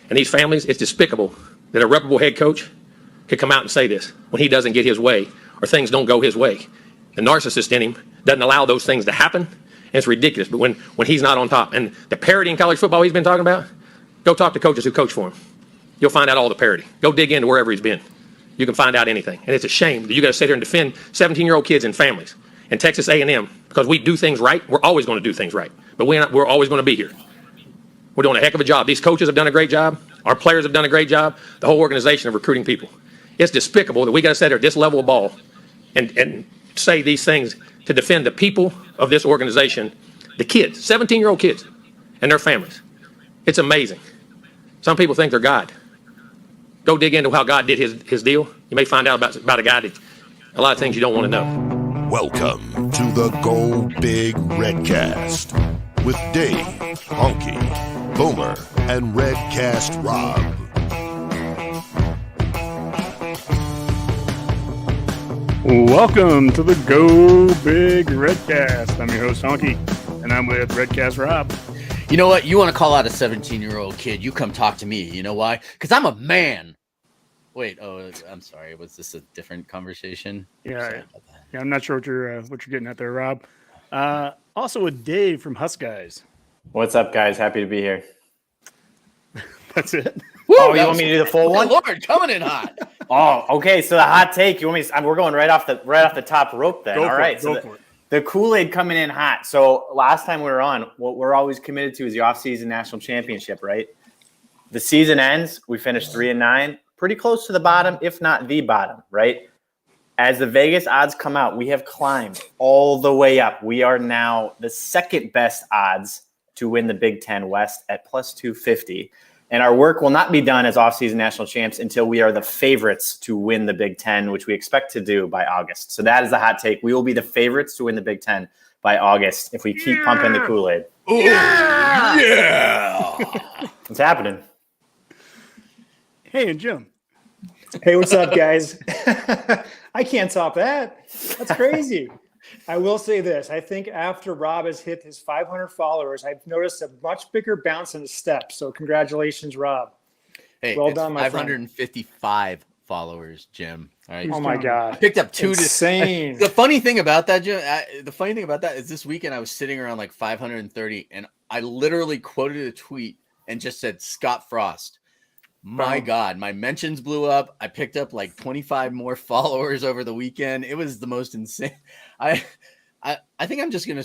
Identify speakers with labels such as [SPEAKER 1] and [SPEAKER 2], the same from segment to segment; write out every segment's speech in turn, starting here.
[SPEAKER 1] And these families, it's despicable that a reputable head coach could come out and say this when he doesn't get his way or things don't go his way. The narcissist in him doesn't allow those things to happen, and it's ridiculous. But when he's not on top, and the parity in college football he's been talking about, go talk to coaches who coach for him. You'll find out all the parity. Go dig into wherever he's been. You can find out anything. And it's a shame that you got to sit here and defend 17-year-old kids and families. In Texas A&M, because we do things right, we're always going to do things right. But we're always going to be here. We're doing a heck of a job. These coaches have done a great job. Our players have done a great job. The whole organization of recruiting people. It's despicable that we got to sit here at this level of ball and say these things to defend the people of this organization, the kids, 17-year-old kids, and their families. It's amazing. Some people think they're God. Go dig into how God did his deal. You may find out about a guy that a lot of things you don't want to know.
[SPEAKER 2] Welcome to the Go Big Redcast with Dave, Honky, Boomer, and Redcast Rob.
[SPEAKER 3] Welcome to the Go Big Redcast. I'm your host, Honky, and I'm with Redcast Rob.
[SPEAKER 4] You know what? You want to call out a 17-year-old kid, you come talk to me. You know why? Because I'm a man. Wait, I'm sorry. Was this a different conversation?
[SPEAKER 3] Yeah, I'm not sure what you're getting at there, Rob. Also with Dave from Husk Guys.
[SPEAKER 5] What's up, guys? Happy to be here.
[SPEAKER 3] That's it.
[SPEAKER 5] Woo, you want me to do the full one?
[SPEAKER 4] Lord, coming in hot.
[SPEAKER 5] Okay. So the hot take. You want me? We're going right off the top rope then. All right. So the Kool-Aid coming in hot. So last time we were on, what we're always committed to is the off-season national championship, right? The season ends. We finished 3-9, pretty close to the bottom, if not the bottom, right? As the Vegas odds come out, we have climbed all the way up. We are now the second best odds to win the Big Ten West at plus 250. And our work will not be done as off-season national champs until we are the favorites to win the Big Ten, which we expect to do by August. So that is the hot take. We will be the favorites to win the Big Ten by August if we keep pumping the Kool-Aid.
[SPEAKER 4] Yeah!
[SPEAKER 5] What's happening?
[SPEAKER 3] Hey, and Jim.
[SPEAKER 6] Hey, what's up, guys? I can't top that. That's crazy. I will say this. I think after Rob has hit his 500 followers, I've noticed a much bigger bounce in his steps. So congratulations, Rob.
[SPEAKER 4] Hey,
[SPEAKER 6] well done, my
[SPEAKER 4] 555 followers, Jim. All right.
[SPEAKER 6] Oh, my God.
[SPEAKER 4] I picked up two.
[SPEAKER 6] Insane.
[SPEAKER 4] The funny thing about that, Jim, is this weekend I was sitting around like 530, and I literally quoted a tweet and just said, Scott Frost. My God, my mentions blew up. I picked up like 25 more followers over the weekend. It was the most insane. I think I'm just gonna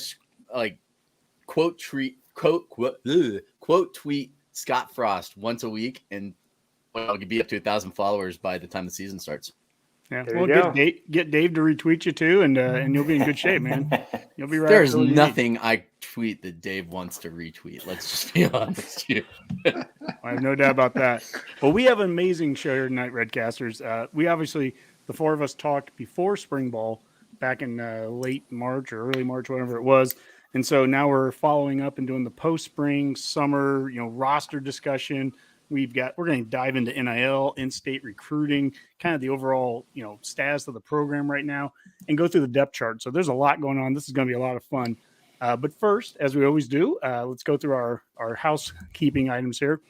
[SPEAKER 4] like quote tweet Scott Frost once a week, and I'll be up to 1,000 followers by the time the season starts.
[SPEAKER 3] Yeah, well, get Dave to retweet you too, and you'll be in good shape, man. You'll be right.
[SPEAKER 4] There's nothing I tweet that Dave wants to retweet. Let's just be honest here.
[SPEAKER 3] I have no doubt about that. Well, we have an amazing show here tonight, Redcasters. We obviously, the four of us talked before spring ball back in late March or early March, whatever it was. And so now we're following up and doing the post-spring, summer, roster discussion. We're going to dive into NIL, in-state recruiting, kind of the overall, status of the program right now, and go through the depth chart. So there's a lot going on. This is going to be a lot of fun. But first, as we always do, let's go through our housekeeping items here.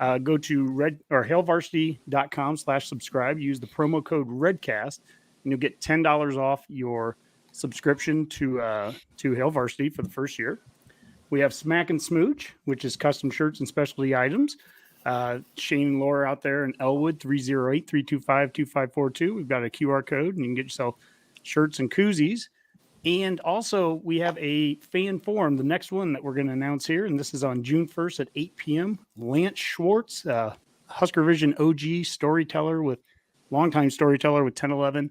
[SPEAKER 3] Go to hailvarsity.com/subscribe. Use the promo code REDCAST, and you'll get $10 off your subscription to Hail Varsity for the first year. We have Smack and Smooch, which is custom shirts and specialty items. Shane and Laura out there in Elwood, 308-325-2542. We've got a QR code, and you can get yourself shirts and koozies. And also, we have a fan forum, the next one that we're going to announce here, and this is on June 1st at 8 p.m. Lance Schwartz, Husker Vision OG storyteller longtime storyteller with 1011,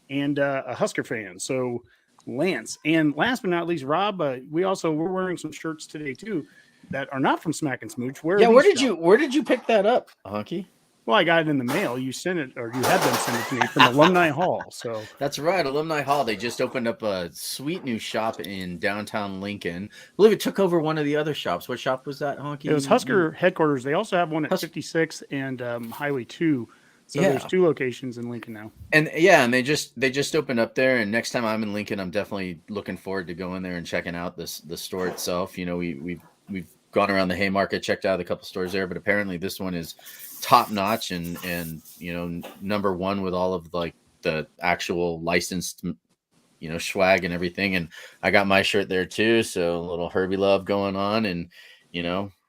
[SPEAKER 3] and a Husker fan. So, Lance. And last but not least, Rob, we're wearing some shirts today, too, that are not from Smack and Smooch. Where did
[SPEAKER 4] you pick that up, Honky?
[SPEAKER 3] Well, I got it in the mail. You sent it, or you had them send it to me from Alumni Hall. So
[SPEAKER 4] that's right, Alumni Hall. They just opened up a sweet new shop in downtown Lincoln. I believe it took over one of the other shops. What shop was that, Honky?
[SPEAKER 3] It was Husker headquarters. They also have one at 56 and Highway 2. So there's two locations in Lincoln now.
[SPEAKER 4] And they just opened up there. And next time I'm in Lincoln, I'm definitely looking forward to going there and checking out the store itself. We've gone around the Haymarket, checked out a couple stores there, but apparently this one is top notch and number one with all of like the actual licensed swag and everything. And I got my shirt there too, so a little Herbie love going on, and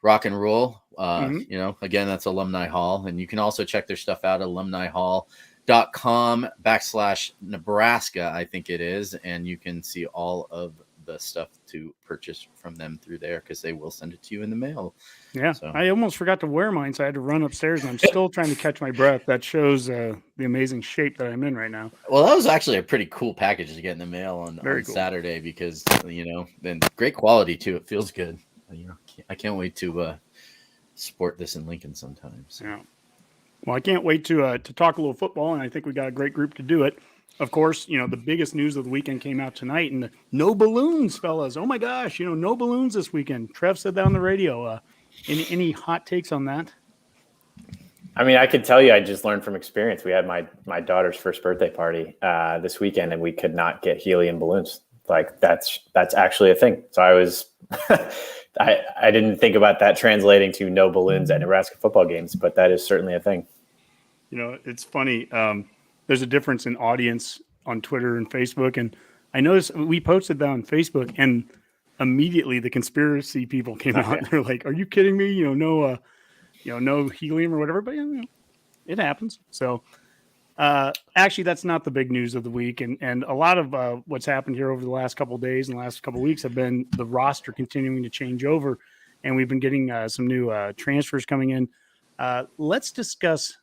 [SPEAKER 4] rock and roll. Again, that's Alumni Hall, and you can also check their stuff out at alumnihall.com/Nebraska, I think it is, and you can see all of the stuff to purchase from them through there, because they will send it to you in the mail.
[SPEAKER 3] Yeah, so. I almost forgot to wear mine, so I had to run upstairs, and I'm still trying to catch my breath. That shows the amazing shape that I'm in right now.
[SPEAKER 4] Well, that was actually a pretty cool package to get in the mail on
[SPEAKER 3] cool.
[SPEAKER 4] Saturday, because then great quality too. It feels good. I can't wait to sport this in Lincoln sometime. So.
[SPEAKER 3] Yeah. Well, I can't wait to talk a little football, and I think we got a great group to do it. Of course, the biggest news of the weekend came out tonight, and no balloons, fellas. Oh my gosh, no balloons this weekend. Trev said that on the radio. Any hot takes on that?
[SPEAKER 5] I mean, I could tell you, I just learned from experience. We had my daughter's first birthday party this weekend, and we could not get helium balloons. Like that's actually a thing. So I was, I didn't think about that translating to no balloons at Nebraska football games, but that is certainly a thing.
[SPEAKER 3] It's funny. There's a difference in audience on Twitter and Facebook. And I noticed we posted that on Facebook, and immediately the conspiracy people came out. They're like, are you kidding me? No helium or whatever, but it happens. So actually that's not the big news of the week. And a lot of what's happened here over the last couple of days and the last couple of weeks have been the roster continuing to change over. And we've been getting some new transfers coming in. Let's discuss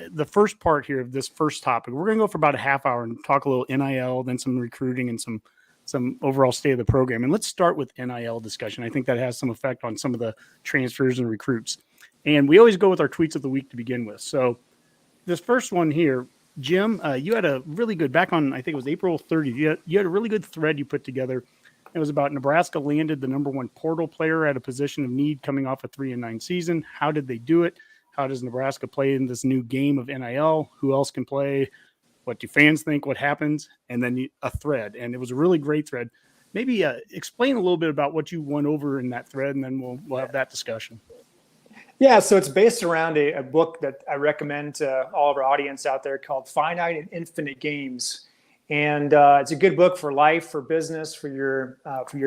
[SPEAKER 3] the first part here of this first topic. We're going to go for about a half hour and talk a little NIL, then some recruiting and some overall state of the program. And let's start with NIL discussion. I think that has some effect on some of the transfers and recruits. And we always go with our tweets of the week to begin with. So this first one here, Jim, you had a really good, back on, I think it was April 30th, you had a really good thread you put together. It was about Nebraska landed the number one portal player at a position of need coming off a 3-9 season. How did they do it? How does Nebraska play in this new game of NIL? Who else can play? What do fans think? What happens? And then a thread. And it was a really great thread. Maybe explain a little bit about what you went over in that thread, and then we'll have that discussion.
[SPEAKER 6] Yeah, so it's based around a book that I recommend to all of our audience out there called Finite and Infinite Games. And it's a good book for life, for business, for your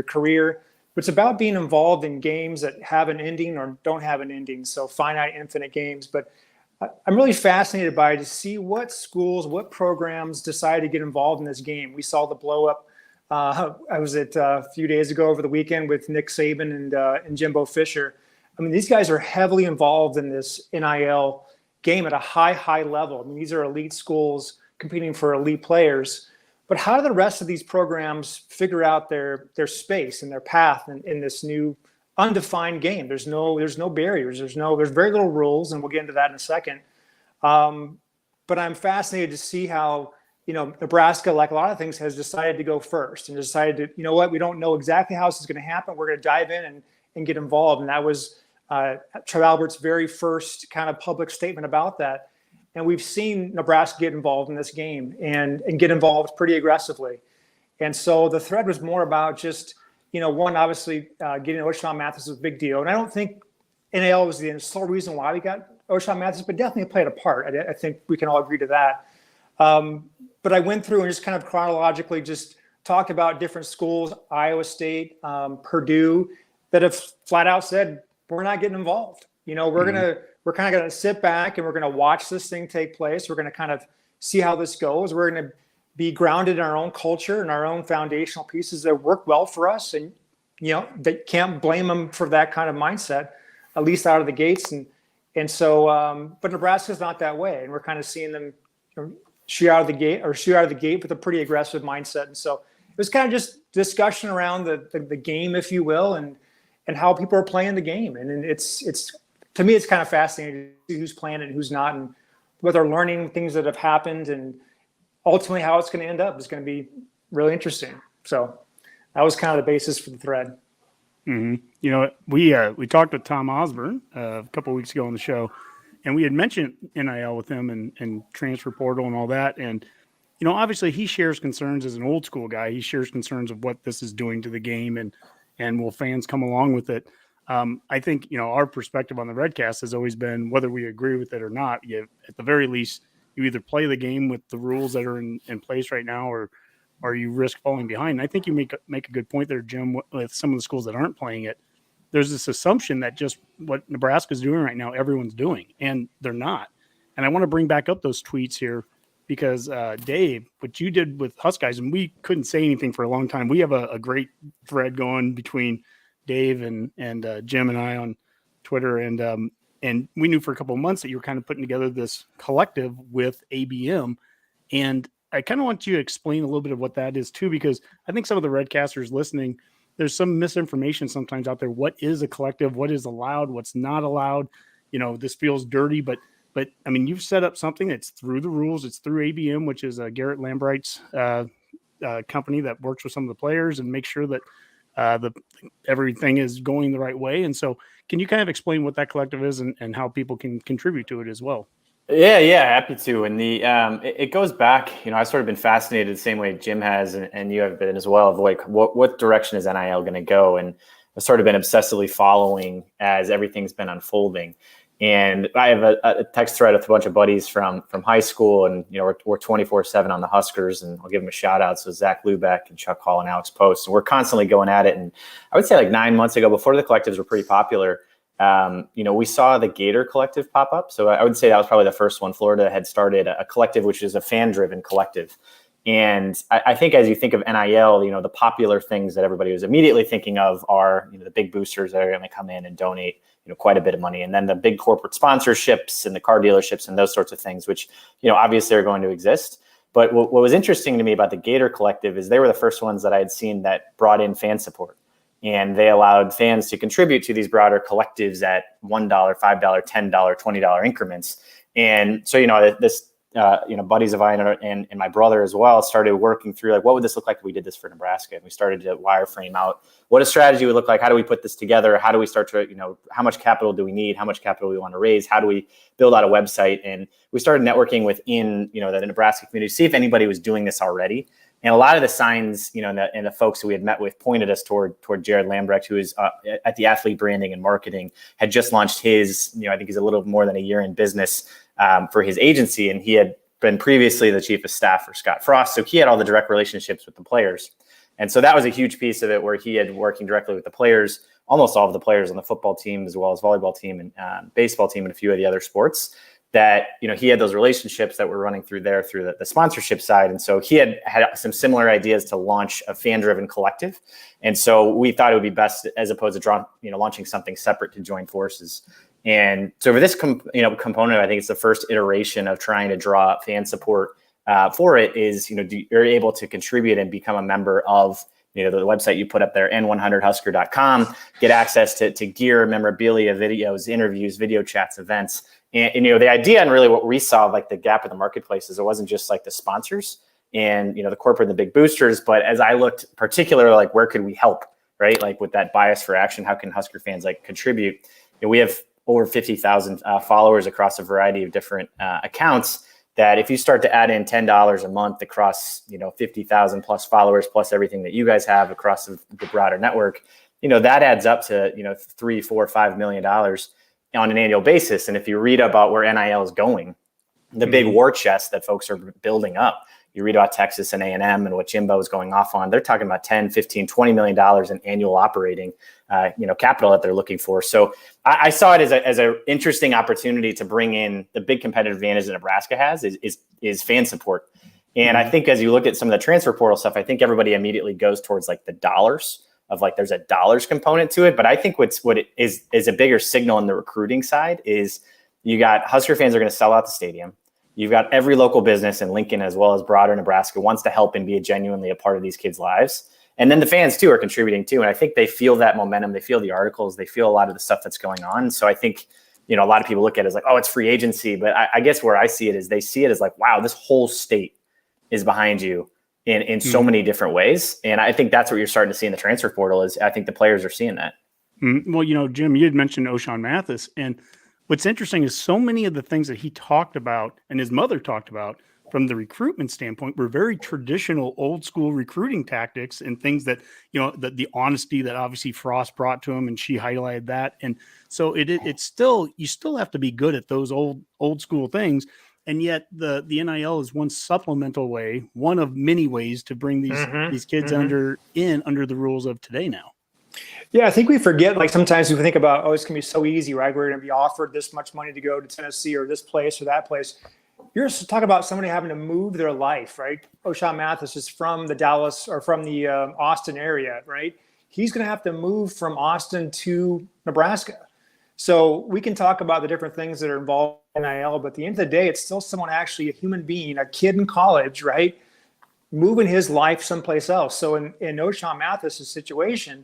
[SPEAKER 6] career. It's about being involved in games that have an ending or don't have an ending. So finite, infinite games. But I'm really fascinated by it to see what schools, what programs decide to get involved in this game. We saw the blow up. I was at a few days ago over the weekend with Nick Saban and Jimbo Fisher. I mean, these guys are heavily involved in this NIL game at a high level. I mean, these are elite schools competing for elite players. But how do the rest of these programs figure out their space and their path in this new undefined game? There's no barriers. There's very little rules, and we'll get into that in a second. But I'm fascinated to see how Nebraska, like a lot of things, has decided to go first and decided to, we don't know exactly how this is going to happen. We're going to dive in and get involved. And that was Trev Albert's very first kind of public statement about that. And we've seen Nebraska get involved in this game and get involved pretty aggressively. And so the thread was more about just, one, obviously getting O'Shawn Mathis was a big deal. And I don't think NIL was the sole reason why we got O'Shawn Mathis, but definitely played a part. I think we can all agree to that. But I went through and just kind of chronologically just talked about different schools, Iowa State, Purdue, that have flat out said, we're not getting involved. We're kind of going to sit back and we're going to watch this thing take place. We're going to kind of see how this goes. We're going to be grounded in our own culture and our own foundational pieces that work well for us. And, they can't blame them for that kind of mindset, at least out of the gates. And so, but Nebraska's not that way. And we're kind of seeing them shoot out of the gate with a pretty aggressive mindset. And so it was kind of just discussion around the game, if you will, and how people are playing the game. And it's to me, it's kind of fascinating to see who's playing it and who's not, and what they're learning, things that have happened, and ultimately how it's going to end up is going to be really interesting. So that was kind of the basis for the thread.
[SPEAKER 3] Mm-hmm. We talked with Tom Osborne a couple of weeks ago on the show, and we had mentioned NIL with him and transfer portal and all that. And, obviously he shares concerns as an old school guy. He shares concerns of what this is doing to the game and will fans come along with it. I think, our perspective on the Redcast has always been, whether we agree with it or not, at the very least, you either play the game with the rules that are in place right now, or you risk falling behind. And I think you make a good point there, Jim, with some of the schools that aren't playing it. There's this assumption that just what Nebraska's doing right now, everyone's doing, and they're not. And I want to bring back up those tweets here because, Dave, what you did with Husk Guys, and we couldn't say anything for a long time. We have a great thread going between Dave and Jim and I on Twitter. And we knew for a couple of months that you were kind of putting together this collective with ABM. And I kind of want you to explain a little bit of what that is too, because I think some of the Redcasters listening, there's some misinformation sometimes out there. What is a collective? What is allowed? What's not allowed? This feels dirty, but I mean, you've set up something that's through the rules. It's through ABM, which is Garrett Lambright's company that works with some of the players and makes sure that everything is going the right way. And so can you kind of explain what that collective is and how people can contribute to it as well?
[SPEAKER 5] Yeah, happy to. And it goes back, I've sort of been fascinated the same way Jim has, and you have been as well, of like what direction is NIL going to go? And I've sort of been obsessively following as everything's been unfolding. And I have a text thread with a bunch of buddies from high school, and we're 24/7 on the Huskers, and I'll give them a shout out. So Zach Lubeck and Chuck Hall and Alex Post, and we're constantly going at it. And I would say like 9 months ago, before the collectives were pretty popular, we saw the Gator Collective pop up. So I would say that was probably the first one. Florida had started a collective, which is a fan-driven collective. And I think as you think of NIL, the popular things that everybody was immediately thinking of are, the big boosters that are going to come in and donate, quite a bit of money. And then the big corporate sponsorships and the car dealerships and those sorts of things, which, obviously are going to exist. But what was interesting to me about the Gator Collective is they were the first ones that I had seen that brought in fan support. And they allowed fans to contribute to these broader collectives at $1, $5, $10, $20 increments. And so, this, buddies of mine and my brother as well started working through like, what would this look like if we did this for Nebraska? And we started to wireframe out what a strategy would look like. How do we put this together? How do we start to, how much capital do we need? How much capital do we want to raise? How do we build out a website? And we started networking within, the Nebraska community, see if anybody was doing this already. And a lot of the signs, and the folks who we had met with pointed us toward Jared Lambrecht, who is at the Athlete Branding and Marketing, had just launched his, I think he's a little more than a year in business for his agency. And he had been previously the chief of staff for Scott Frost. So he had all the direct relationships with the players. And so that was a huge piece of it, where he had working directly with the players, almost all of the players on the football team, as well as volleyball team and baseball team and a few of the other sports, that, he had those relationships that were running through the sponsorship side. And so he had some similar ideas to launch a fan-driven collective. And so we thought it would be best, as opposed to launching something separate, to join forces. And so for this component, I think it's the first iteration of trying to draw fan support for it is, you're able to contribute and become a member of, the website you put up there, n100husker.com, get access to gear, memorabilia, videos, interviews, video chats, events. And the idea, and really what we saw, like the gap in the marketplace, is it wasn't just like the sponsors and, the corporate and the big boosters, but as I looked particularly, like, where could we help, right? Like with that bias for action, how can Husker fans like contribute? We have over 50,000 followers across a variety of different accounts, that if you start to add in $10 a month across, 50,000 plus followers, plus everything that you guys have across the broader network, that adds up to, $3, $4, $5 million on an annual basis. And if you read about where NIL is going, the big war chest that folks are building up, you read about Texas and A&M and what Jimbo is going off on, they're talking about $10, $15, $20 million in annual operating, capital that they're looking for. So I saw it as an interesting opportunity to bring in the big competitive advantage that Nebraska has is fan support. And I think as you look at some of the transfer portal stuff, I think everybody immediately goes towards like the dollars of like, there's a dollars component to it. But I think what it is a bigger signal in the recruiting side is you got Husker fans are going to sell out the stadium. You've got every local business in Lincoln, as well as broader Nebraska, wants to help and be genuinely a part of these kids' lives. And then the fans too are contributing too. And I think they feel that momentum. They feel the articles. They feel a lot of the stuff that's going on. So I think, a lot of people look at it as like, oh, it's free agency. But I guess where I see it is they see it as like, wow, this whole state is behind you in so many different ways. And I think that's what you're starting to see in the transfer portal is I think the players are seeing that.
[SPEAKER 3] Well, Jim, you had mentioned O'Shawn Mathis, and what's interesting is so many of the things that he talked about and his mother talked about from the recruitment standpoint, were very traditional, old school recruiting tactics and things that, the honesty that obviously Frost brought to him, and she highlighted that. And so it's still, you still have to be good at those old school things. And yet the NIL is one supplemental way, one of many ways to bring these kids under the rules of today now.
[SPEAKER 6] Yeah, I think we forget, like sometimes we think about, it's going to be so easy, right? We're going to be offered this much money to go to Tennessee or this place or that place. You're just talking about somebody having to move their life, right? O'Shawn Mathis is from the Dallas or from the Austin area, right? He's going to have to move from Austin to Nebraska. So we can talk about the different things that are involved in NIL, but at the end of the day, it's still someone, actually a human being, a kid in college, right? Moving his life someplace else. So in O'Shawn Mathis' situation,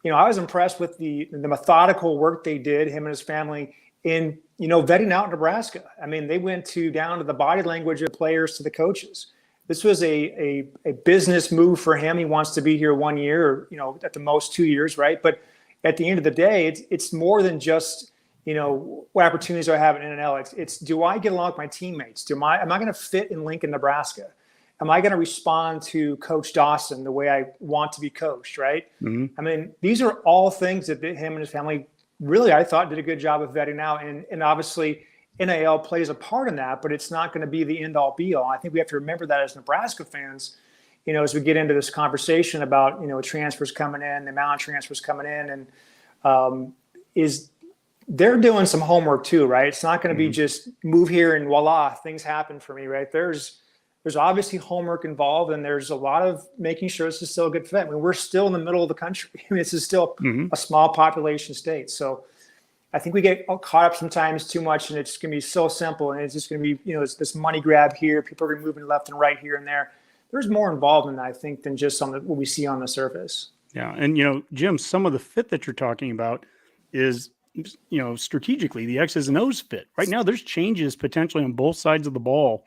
[SPEAKER 6] I was impressed with the methodical work they did, him and his family, in, vetting out Nebraska. I mean, they went down to the body language of players to the coaches. This was a business move for him. He wants to be here 1 year, or, at the most 2 years, right? But at the end of the day, it's more than just, what opportunities do I have in NIL? It's do I get along with my teammates? Am I going to fit in Lincoln, Nebraska? Am I going to respond to Coach Dawson the way I want to be coached, right? Mm-hmm. I mean, these are all things that him and his family really, I thought, did a good job of vetting out. And obviously, NIL plays a part in that, but it's not going to be the end-all, be-all. I think we have to remember that as Nebraska fans, as we get into this conversation about, transfers coming in, the amount of transfers coming in, and they're doing some homework too, right? It's not going to be just move here and voila, things happen for me, right? There's obviously homework involved, and there's a lot of making sure this is still a good fit. I mean, we're still in the middle of the country. I mean, this is still a small population state. So I think we get caught up sometimes too much, and it's going to be so simple, and it's just going to be, it's this money grab here. People are going to be moving left and right here and there. There's more involved in that, I think, than just what we see on the surface.
[SPEAKER 3] Yeah. And, Jim, some of the fit that you're talking about is, strategically the X's and O's fit. Right now, there's changes potentially on both sides of the ball.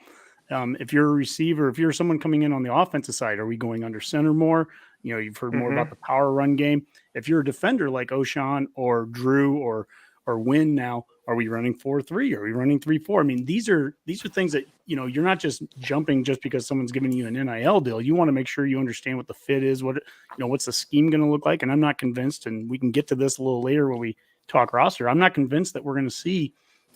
[SPEAKER 3] If you're a receiver, if you're someone coming in on the offensive side, are we going under center more? You've heard more about the power run game. If you're a defender like O'Shawn or Drew or Wynn now, are we running 4-3? Are we running 3-4? I mean, these are things that, you're not just jumping just because someone's giving you an NIL deal. You want to make sure you understand what the fit is, what's the scheme going to look like. And I'm not convinced, and we can get to this a little later when we talk roster, I'm not convinced that we're going to see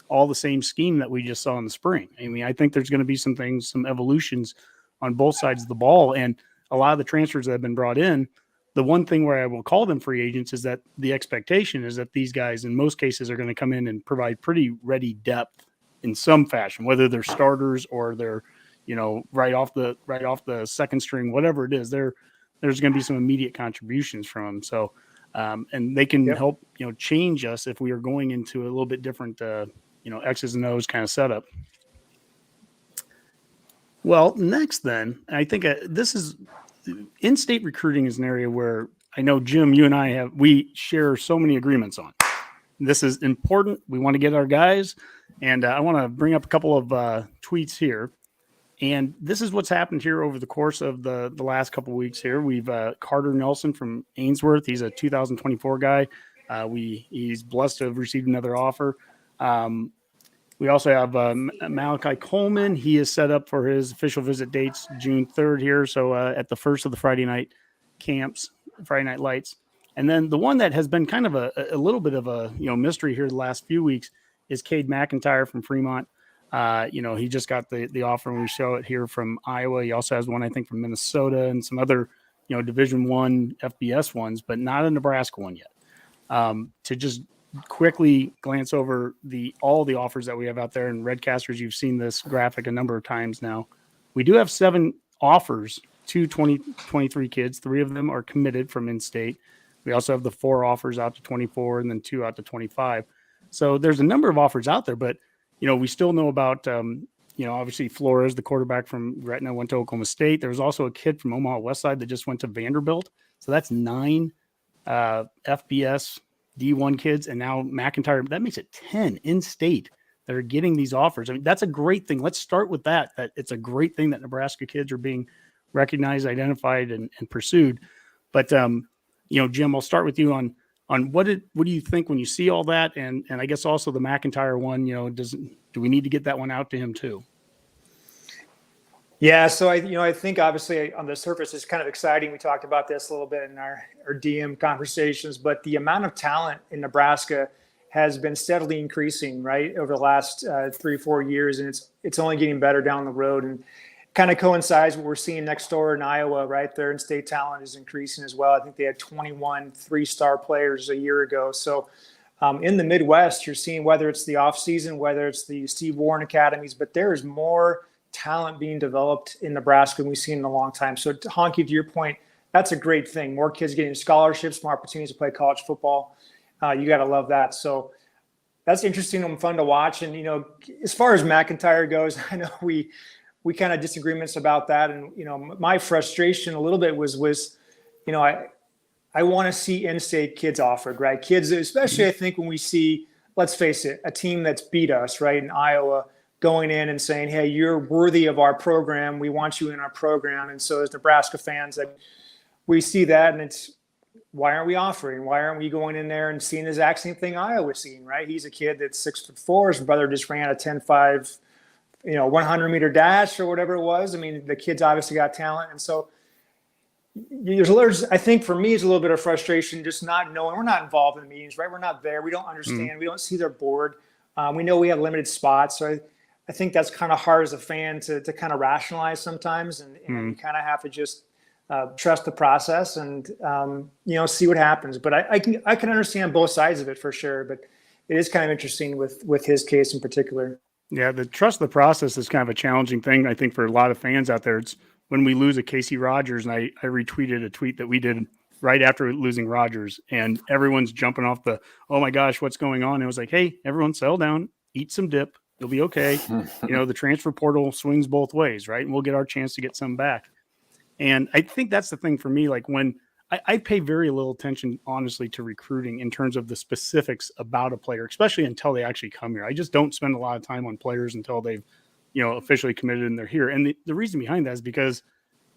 [SPEAKER 3] all the same scheme that we just saw in the spring. I mean, I think there's going to be some evolutions on both sides of the ball. And a lot of the transfers that have been brought in, the one thing where I will call them free agents is that the expectation is that these guys in most cases are going to come in and provide pretty ready depth in some fashion, whether they're starters or they're, right off the second string, whatever it is, there's going to be some immediate contributions from them. So, and they can help, change us if we are going into a little bit different, X's and O's kind of setup. Well, next then, I think this is in-state recruiting is an area where I know, Jim, you and we share so many agreements on. This is important. We want to get our guys, and I want to bring up a couple of tweets here. And this is what's happened here over the course of the last couple of weeks here. We've Carter Nelson from Ainsworth. He's a 2024 guy. He's blessed to have received another offer. We also have Malachi Coleman. He is set up for his official visit dates June 3rd here. So at the first of the Friday night camps, Friday Night Lights. And then the one that has been kind of a little bit of a mystery here the last few weeks is Cade McIntyre from Fremont. He just got the offer, and we show it here from Iowa. He also has one, I think, from Minnesota and some other, Division I FBS ones, but not a Nebraska one yet. To just quickly glance over all the offers that we have out there, and Redcasters, you've seen this graphic a number of times now. We do have 7 offers to 2023 kids. 3 of them are committed from in-state. We also have the 4 offers out to 24 and then 2 out to 25. So there's a number of offers out there, but we still know about, obviously Flores, the quarterback from Gretna, went to Oklahoma State. There was also a kid from Omaha Westside that just went to Vanderbilt. So that's 9 FBS D1 kids. And now McIntyre, that makes it 10 in-state that are getting these offers. I mean, that's a great thing. Let's start with that it's a great thing that Nebraska kids are being recognized, identified, and pursued. But, Jim, I'll start with you on what do you think when you see all that? And I guess also the McIntyre one, do we need to get that one out to him too?
[SPEAKER 6] Yeah, so I think obviously on the surface it's kind of exciting. We talked about this a little bit in our DM conversations, but the amount of talent in Nebraska has been steadily increasing, right, over the last 3-4 years, and it's only getting better down the road, and kind of coincides what we're seeing next door in Iowa, right? Their in-state talent is increasing as well. I think they had 21 three-star players a year ago. So in the Midwest, you're seeing whether it's the offseason, whether it's the Steve Warren academies, but there is more talent being developed in Nebraska than we've seen in a long time. So Honky, to your point, that's a great thing. More kids getting scholarships, more opportunities to play college football. You got to love that. So that's interesting and fun to watch. And, as far as McIntyre goes, I know we kind of disagreements about that. And, my frustration a little bit was, I want to see in-state kids offered, right? Kids, especially I think when we see, let's face it, a team that's beat us, right, in Iowa, going in and saying, hey, you're worthy of our program. We want you in our program. And so as Nebraska fans, that we see that, and it's, why aren't we offering? Why aren't we going in there and seeing the exact same thing Iowa's seeing, right? He's a kid that's 6'4". His brother just ran a 10.5, 100-meter dash or whatever it was. I mean, the kid's obviously got talent. And so I think for me, it's a little bit of frustration just not knowing. We're not involved in the meetings, right? We're not there. We don't understand. Mm-hmm. We don't see their board. We know we have limited spots. So I think that's kind of hard as a fan to kind of rationalize sometimes. And you kind of have to just trust the process and, see what happens. But I can understand both sides of it for sure. But it is kind of interesting with his case in particular.
[SPEAKER 3] Yeah, the trust the process is kind of a challenging thing, I think, for a lot of fans out there. It's when we lose a Casey Rogers, and I retweeted a tweet that we did right after losing Rogers, and everyone's jumping off the, oh my gosh, what's going on? And it was like, hey, everyone settle down, eat some dip. You'll be okay. The transfer portal swings both ways, right? And we'll get our chance to get some back. And I think that's the thing for me. Like when I pay very little attention, honestly, to recruiting in terms of the specifics about a player, especially until they actually come here. I just don't spend a lot of time on players until they've, officially committed and they're here. And the reason behind that is because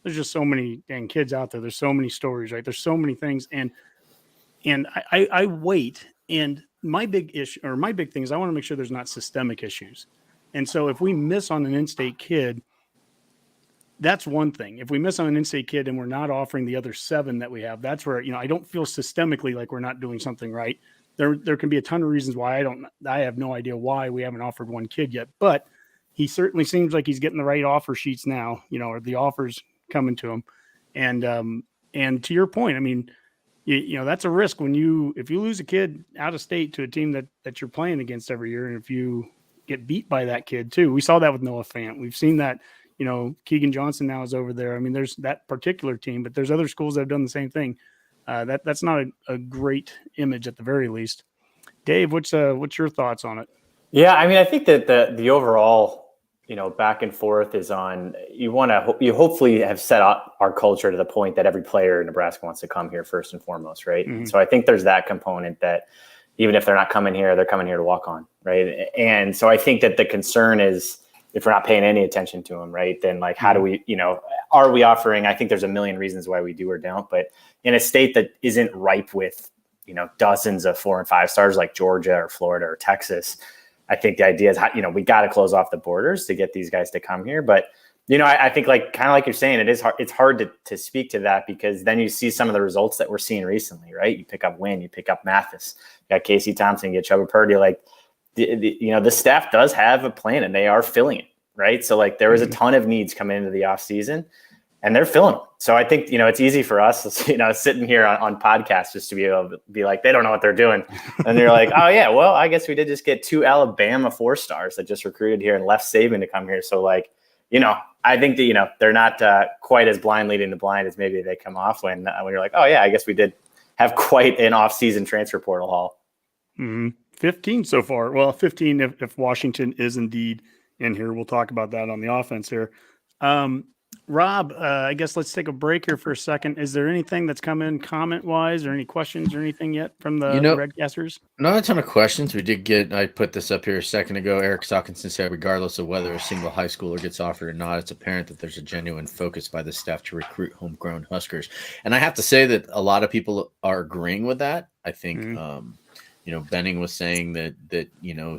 [SPEAKER 3] there's just so many dang kids out there. There's so many stories, right? There's so many things. And I wait. And my big issue or my big thing is I want to make sure there's not systemic issues. And so if we miss on an in-state kid, that's one thing. If we miss on an in-state kid and we're not offering the other 7 that we have, that's where, I don't feel systemically like we're not doing something right. There can be a ton of reasons why I have no idea why we haven't offered one kid yet, but he certainly seems like he's getting the right offer sheets now, or the offers coming to him. And to your point, I mean, that's a risk if you lose a kid out of state to a team that you're playing against every year. And if you get beat by that kid too, we saw that with Noah Fant. We've seen that, Keegan Johnson now is over there. I mean, there's that particular team, but there's other schools that have done the same thing. That's not a great image at the very least. Dave, what's your thoughts on it?
[SPEAKER 5] Yeah, I mean, I think that the overall, back and forth is on. You hopefully have set up our culture to the point that every player in Nebraska wants to come here first and foremost, right? Mm-hmm. So I think there's that component that even if they're not coming here, they're coming here to walk on, right? And so I think that the concern is if we're not paying any attention to them, right? Then like, how do we, are we offering? I think there's a million reasons why we do or don't, but in a state that isn't ripe with, dozens of 4 and 5 stars like Georgia or Florida or Texas, I think the idea is, we got to close off the borders to get these guys to come here. But, I think kind of like you're saying, it's hard to speak to that because then you see some of the results that we're seeing recently, right? You pick up Wynn, you pick up Mathis, you got Casey Thompson, you get Chuba Purdy. Like, the staff does have a plan and they are filling it, right? So like there was a ton of needs coming into the off season and they're filling them. So I think, it's easy for us, sitting here on podcasts just to be able to be like, they don't know what they're doing. And they're like, oh yeah, well, I guess we did just get 2 Alabama 4-stars that just recruited here and left Saban to come here. So like, I think that, they're not quite as blind leading the blind as maybe they come off when you're like, oh yeah, I guess we did have quite an off-season transfer portal haul.
[SPEAKER 3] Mm-hmm. 15 so far. Well, 15 if Washington is indeed in here. We'll talk about that on the offense here. Rob, I guess let's take a break here for a second. Is there anything that's come in comment-wise or any questions or anything yet from the Redcasters?
[SPEAKER 4] Not a ton of questions. We did get – I put this up here a second ago. Eric Stockinson said regardless of whether a single high schooler gets offered or not, it's apparent that there's a genuine focus by the staff to recruit homegrown Huskers. And I have to say that a lot of people are agreeing with that. I think Benning was saying that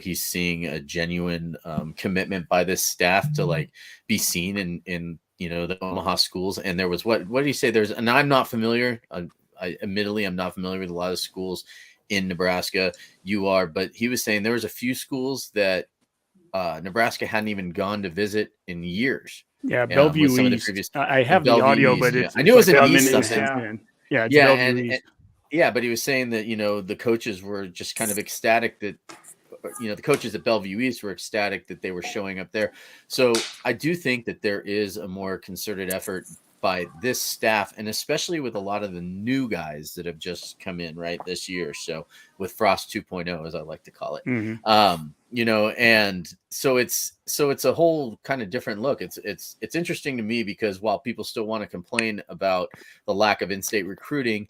[SPEAKER 4] he's seeing a genuine commitment by this staff to like be seen in the Omaha schools. And there was what did he say? And I'm not familiar. Admittedly, I'm not familiar with a lot of schools in Nebraska. You are, but he was saying there was a few schools that Nebraska hadn't even gone to visit in years.
[SPEAKER 3] Yeah, Bellevue
[SPEAKER 4] some
[SPEAKER 3] East.
[SPEAKER 4] Of the previous,
[SPEAKER 3] I have the audio,
[SPEAKER 4] East,
[SPEAKER 3] but
[SPEAKER 4] yeah.
[SPEAKER 3] it's
[SPEAKER 4] I knew it was
[SPEAKER 3] like
[SPEAKER 4] an East
[SPEAKER 3] Bellevue
[SPEAKER 4] something.
[SPEAKER 3] Yeah, it's Bellevue East.
[SPEAKER 4] Yeah, but he was saying that the coaches were just kind of ecstatic that the coaches at Bellevue East were ecstatic that they were showing up there. So I do think that there is a more concerted effort by this staff, and especially with a lot of the new guys that have just come in right this year. So with Frost 2.0, as I like to call it, and so it's a whole kind of different look. It's interesting to me because while people still want to complain about the lack of in-state recruiting,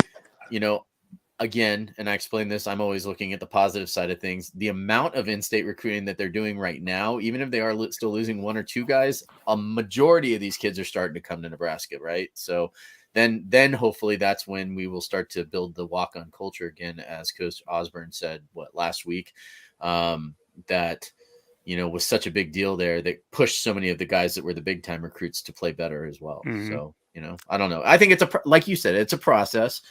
[SPEAKER 4] again, and I explained this, I'm always looking at the positive side of things. The amount of in-state recruiting that they're doing right now, even if they are still losing one or two guys, a majority of these kids are starting to come to Nebraska, right? So then hopefully that's when we will start to build the walk-on culture again, as Coach Osborne said, last week, that was such a big deal there that pushed so many of the guys that were the big-time recruits to play better as well. So, I don't know. I think it's like you said, it's a process.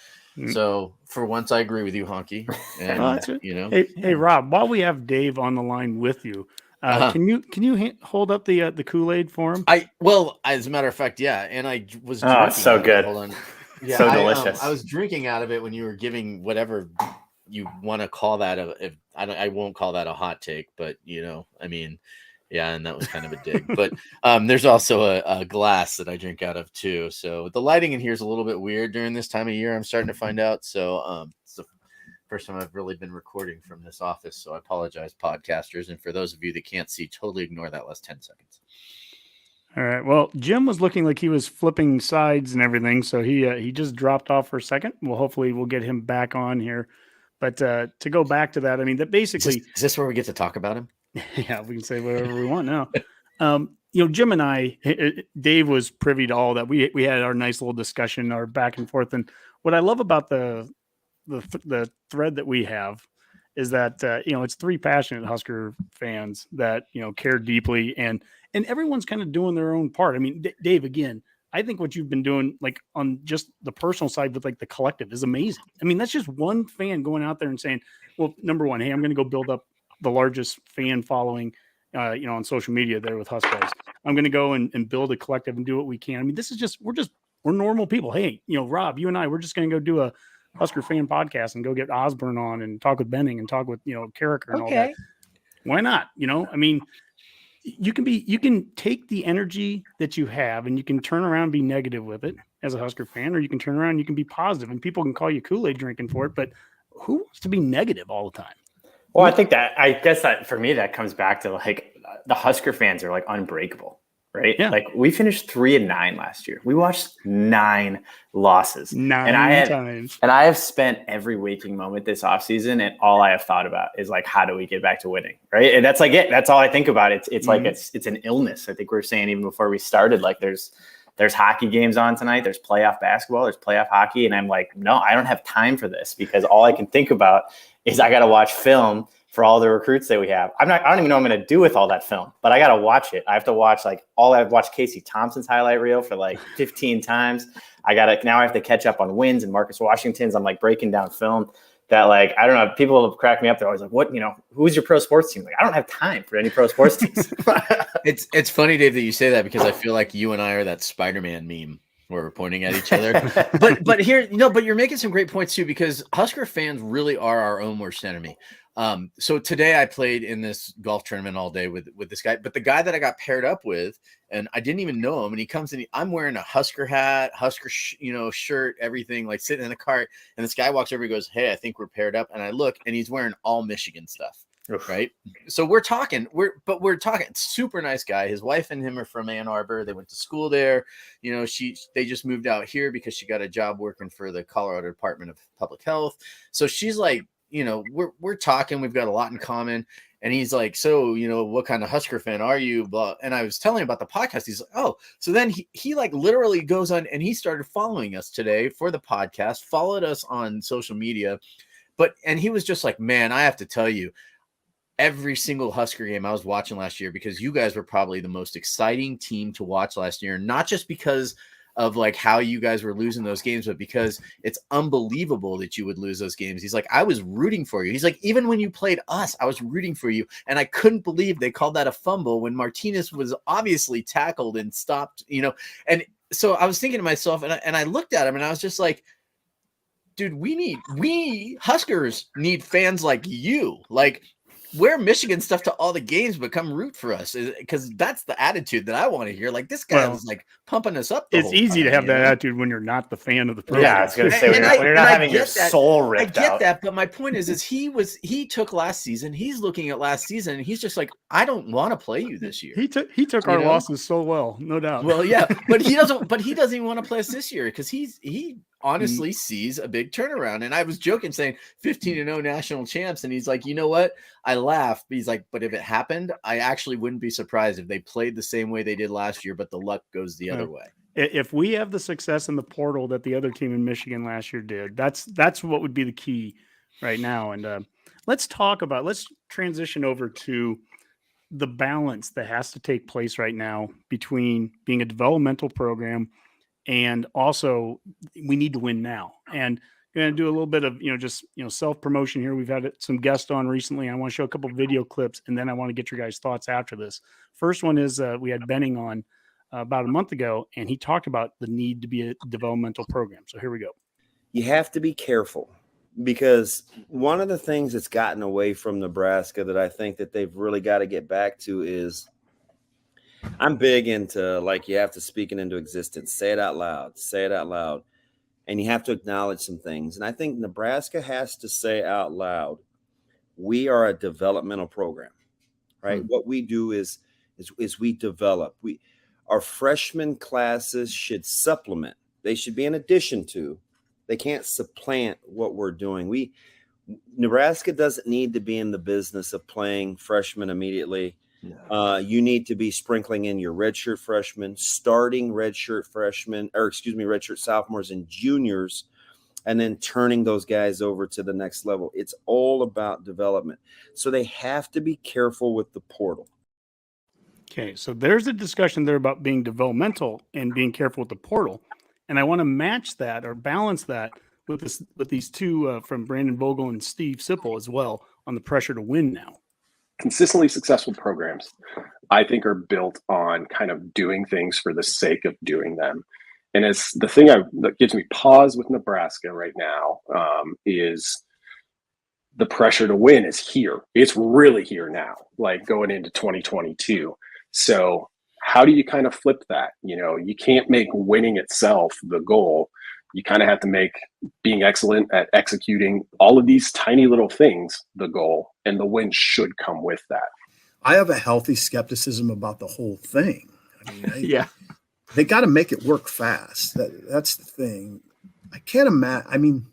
[SPEAKER 4] So for once, I agree with you, Honky. And
[SPEAKER 3] Hey, Rob, while we have Dave on the line with you, can you hold up the Kool-Aid for him?
[SPEAKER 4] As a matter of fact, yeah. And I was drinking.
[SPEAKER 5] It's so good.
[SPEAKER 4] Hold on. Yeah,
[SPEAKER 5] so delicious.
[SPEAKER 4] I was drinking out of it when you were giving whatever you want to call that. I won't call that a hot take, but yeah, and that was kind of a dig. But there's also a glass that I drink out of too. So the lighting in here is a little bit weird during this time of year, I'm starting to find out. So it's the first time I've really been recording from this office. So I apologize, podcasters. And for those of you that can't see, totally ignore that last 10 seconds.
[SPEAKER 3] All right. Well, Jim was looking like he was flipping sides and everything. So he just dropped off for a second. Well, hopefully we'll get him back on here. But to go back to that, that basically...
[SPEAKER 4] Is this where we get to talk about him?
[SPEAKER 3] Yeah, we can say whatever we want now. Jim and I, Dave was privy to all that. We had our nice little discussion, our back and forth. And what I love about the thread that we have is that it's three passionate Husker fans that care deeply, and everyone's kind of doing their own part. Dave, again, I think what you've been doing, like on just the personal side with like the collective, is amazing. That's just one fan going out there and saying, well, number one, hey, I'm going to go build up the largest fan following, on social media there with Husk Guys. I'm going to go and build a collective and do what we can. This is just, we're normal people. Hey, Rob, you and I, we're just going to go do a Husker fan podcast and go get Osborne on and talk with Benning and talk with, Carricker and all that. Why not? You can take the energy that you have and you can turn around and be negative with it as a Husker fan, or you can turn around and you can be positive, and people can call you Kool-Aid drinking for it. But who wants to be negative all the time?
[SPEAKER 5] Well, I guess that for me, that comes back to like the Husker fans are like unbreakable, right?
[SPEAKER 3] Yeah.
[SPEAKER 5] Like we finished 3-9 last year. We watched 9 losses.
[SPEAKER 3] 9 times.
[SPEAKER 5] And I have spent every waking moment this offseason, and all I have thought about is like, how do we get back to winning? Right. And that's like it. That's all I think about. It's like it's an illness. I think we were saying even before we started, like there's hockey games on tonight. There's playoff basketball. There's playoff hockey. And I'm like, no, I don't have time for this, because all I can think about is I got to watch film for all the recruits that we have. I don't even know what I'm going to do with all that film, but I got to watch it. I have to watch I've watched Casey Thompson's highlight reel for like 15 times. Now I have to catch up on wins and Marcus Washington's. I'm like breaking down film that like, I don't know, people have cracked me up. They're always like, what, who's your pro sports team? Like, I don't have time for any pro sports teams.
[SPEAKER 4] It's funny, Dave, that you say that, because I feel like you and I are that Spider-Man meme where we're pointing at each other. but here, but you're making some great points too, because Husker fans really are our own worst enemy. So today I played in this golf tournament all day with this guy, but the guy that I got paired up with, and I didn't even know him, and he comes in, I'm wearing a Husker hat, Husker, shirt, everything, like sitting in the cart. And this guy walks over, he goes, hey, I think we're paired up. And I look, and he's wearing all Michigan stuff. Oof. Right. So we're talking, super nice guy. His wife and him are from Ann Arbor. They went to school there. They just moved out here because she got a job working for the Colorado Department of Public Health. So she's like, we're talking, we've got a lot in common. And he's like, so, what kind of Husker fan are you? Blah. And I was telling him about the podcast. He's like, oh, so then he like literally goes on and he started following us today for the podcast, followed us on social media. and he was just like, man, I have to tell you, every single Husker game I was watching last year, because you guys were probably the most exciting team to watch last year. Not just because of like how you guys were losing those games, but because it's unbelievable that you would lose those games. He's like, I was rooting for you. He's like, even when you played us, I was rooting for you. And I couldn't believe they called that a fumble when Martinez was obviously tackled and stopped, And so I was thinking to myself, and I looked at him and I was just like, dude, we Huskers need fans like you. Like, wear Michigan stuff to all the games, but come root for us, because that's the attitude that I want to hear. Like, this guy is like pumping us up.
[SPEAKER 3] It's easy to have that attitude when you're not the fan of the program.
[SPEAKER 5] Yeah, I was going to say, when you're not having your soul ripped out.
[SPEAKER 4] I get that, but my point is he took last season. He's looking at last season, and he's just like, I don't want to play you this year.
[SPEAKER 3] He took our losses so well, no doubt.
[SPEAKER 4] Well, yeah, but he doesn't. But he doesn't even want to play us this year because he honestly sees a big turnaround. And I was joking saying 15-0 national champs, and he's like, you know what? I laugh. He's like, but if it happened, I actually wouldn't be surprised if they played the same way they did last year, but the luck goes the other way.
[SPEAKER 3] If we have the success in the portal that the other team in Michigan last year did, that's what would be the key right now. And let's transition over to the balance that has to take place right now between being a developmental program and also we need to win now. And I'm going to do a little bit of, self-promotion here. We've had some guests on recently. I want to show a couple of video clips, and then I want to get your guys' thoughts after this. First one is we had Benning on about a month ago, and he talked about the need to be a developmental program. So here we go.
[SPEAKER 7] You have to be careful, because one of the things that's gotten away from Nebraska that I think that they've really got to get back to is, I'm big into, like, you have to speak it into existence. Say it out loud. And you have to acknowledge some things. And I think Nebraska has to say out loud, we are a developmental program, right? What we do is we develop. Our freshman classes should supplement. They should be in addition to. They can't supplant what we're doing. Nebraska doesn't need to be in the business of playing freshmen immediately. You need to be sprinkling in your redshirt freshmen, starting redshirt sophomores and juniors, and then turning those guys over to the next level. It's all about development. So they have to be careful with the portal.
[SPEAKER 3] Okay, so there's a discussion there about being developmental and being careful with the portal. And I want to match that or balance that with these two from Brandon Vogel and Steve Sipple as well on the pressure to win now.
[SPEAKER 8] Consistently successful programs, I think, are built on kind of doing things for the sake of doing them. And it's the thing that gives me pause with Nebraska right now is the pressure to win is here. It's really here now, like going into 2022. So how do you kind of flip that? You can't make winning itself the goal. You kind of have to make being excellent at executing all of these tiny little things the goal, and the win should come with that.
[SPEAKER 9] I have a healthy skepticism about the whole thing.
[SPEAKER 3] Yeah.
[SPEAKER 9] They got to make it work fast. That's the thing. I can't imagine.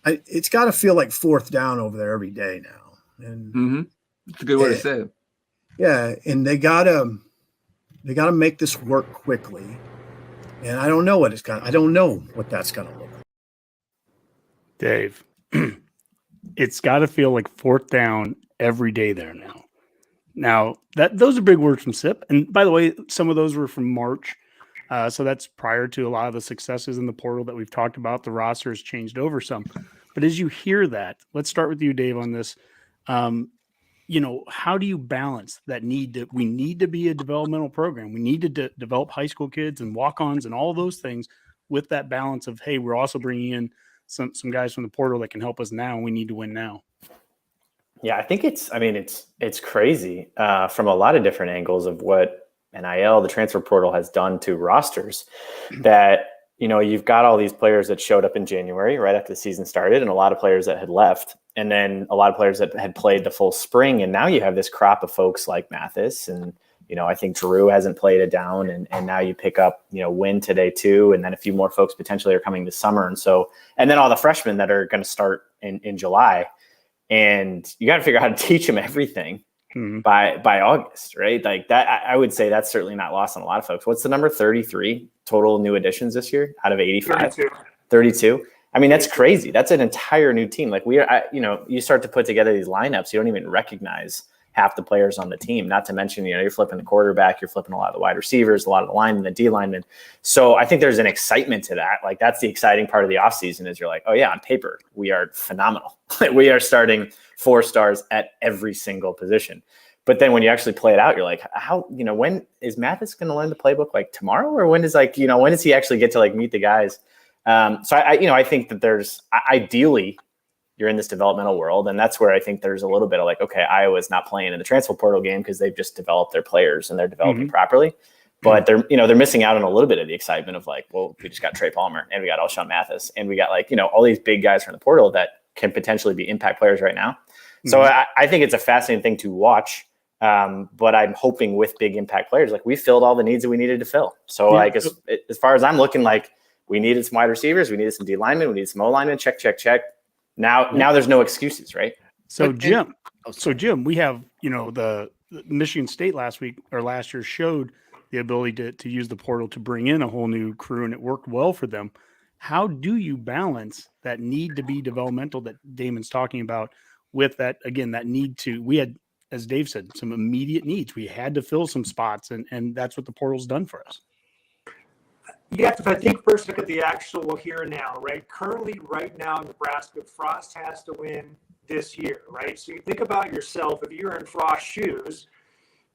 [SPEAKER 9] It's got to feel like fourth down over there every day now. And
[SPEAKER 10] It's a good way to say it.
[SPEAKER 9] Yeah, and they gotta make this work quickly. And I don't know what that's gonna look like.
[SPEAKER 3] Dave, it's got to feel like fourth down every day there now. Now, those are big words from SIP. And by the way, some of those were from March. So that's prior to a lot of the successes in the portal that we've talked about. The roster has changed over some. But as you hear that, let's start with you, Dave, on this. How do you balance that we need to be a developmental program. We need to develop high school kids and walk-ons and all those things with that balance of, hey, we're also bringing in some guys from the portal that can help us now, and we need to win now.
[SPEAKER 5] Yeah, I think it's crazy from a lot of different angles of what NIL, the transfer portal, has done to rosters. That, you've got all these players that showed up in January right after the season started, and a lot of players that had left, and then a lot of players that had played the full spring. And now you have this crop of folks like Mathis, and I think Drew hasn't played it down, and now you pick up Win today too, and then a few more folks potentially are coming this summer, and then all the freshmen that are going to start in July. And you got to figure out how to teach them everything by August, right? Like that, I would say that's certainly not lost on a lot of folks. What's the number? 33 total new additions this year out of 85? 32. I mean, that's crazy. That's an entire new team. Like you start to put together these lineups, you don't even recognize half the players on the team, not to mention, you're flipping the quarterback, you're flipping a lot of the wide receivers, a lot of the linemen, the D linemen. So I think there's an excitement to that. Like, that's the exciting part of the offseason is you're like, oh yeah, on paper, we are phenomenal. We are starting 4 stars at every single position. But then when you actually play it out, you're like, how, when is Mathis going to learn the playbook, like tomorrow? Or when does when does he actually get to meet the guys? So I think that there's ideally you're in this developmental world. And that's where I think there's a little bit of okay, Iowa's not playing in the transfer portal game because they've just developed their players and they're developing properly. But they're missing out on a little bit of the excitement of well, we just got Trey Palmer and we got Alshon Mathis and we got all these big guys from the portal that can potentially be impact players right now. So I think it's a fascinating thing to watch. But I'm hoping with big impact players, we filled all the needs that we needed to fill. So as far as I'm looking, we needed some wide receivers, we needed some D linemen, we needed some O linemen, check. Now there's no excuses, right?
[SPEAKER 3] So Jim, we have, the Michigan State last year showed the ability to use the portal to bring in a whole new crew, and it worked well for them. How do you balance that need to be developmental that Damon's talking about with that, again, that need to, we had, as Dave said, some immediate needs. We had to fill some spots, and that's what the portal's done for us.
[SPEAKER 10] You have to, I think, first look at the actual here and now, right? Currently, right now, Nebraska, Frost has to win this year, right? So you think about yourself, if you're in Frost's shoes,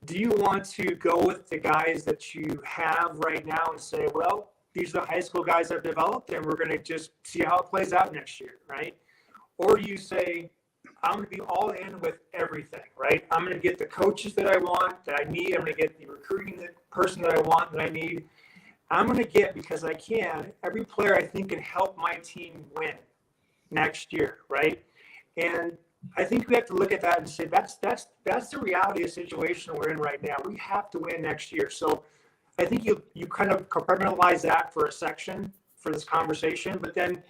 [SPEAKER 10] do you want to go with the guys that you have right now and say, well, these are the high school guys I've developed, and we're going to just see how it plays out next year, right? Or do you say, I'm going to be all in with everything, right? I'm going to get the coaches that I want, that I need. I'm going to get the recruiting person that I want, that I need. I'm going to get, because I can, every player I think can help my team win next year, right? And I think we have to look at that and say that's the reality of the situation we're in right now. We have to win next year. So I think you kind of compartmentalize that for a section for this conversation, but then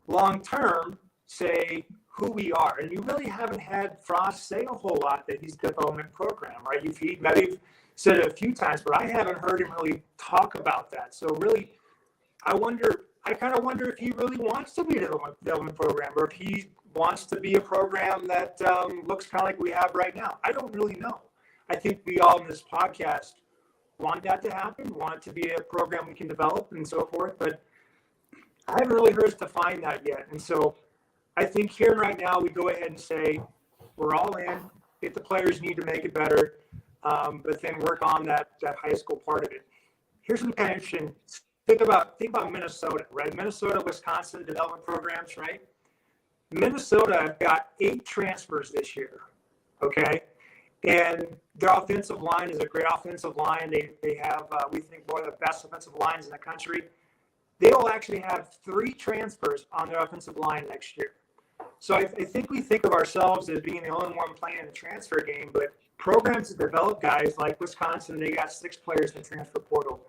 [SPEAKER 10] long term say who we are. And you really haven't had Frost say a whole lot that he's a development program, right? You've said it a few times, but I haven't heard him really talk about that. So really, I kind of wonder if he really wants to be a development program, or if he wants to be a program that looks kind of like we have right now. I don't really know. I think we all in this podcast want that to happen, want it to be a program we can develop and so forth, but I haven't really heard us define that yet. And so I think here right now we go ahead and say we're all in. If the players need to make it better, but then work on that high school part of it. Here's some kind of interesting. Think about Minnesota, right? Minnesota, Wisconsin development programs, right? Minnesota got 8 transfers this year, okay? And their offensive line is a great offensive line. They have, we think, one of the best offensive lines in the country. They will actually have 3 transfers on their offensive line next year. So I think we think of ourselves as being the only one playing in the transfer game, but programs that develop guys like Wisconsin, they got 6 players in the transfer portal.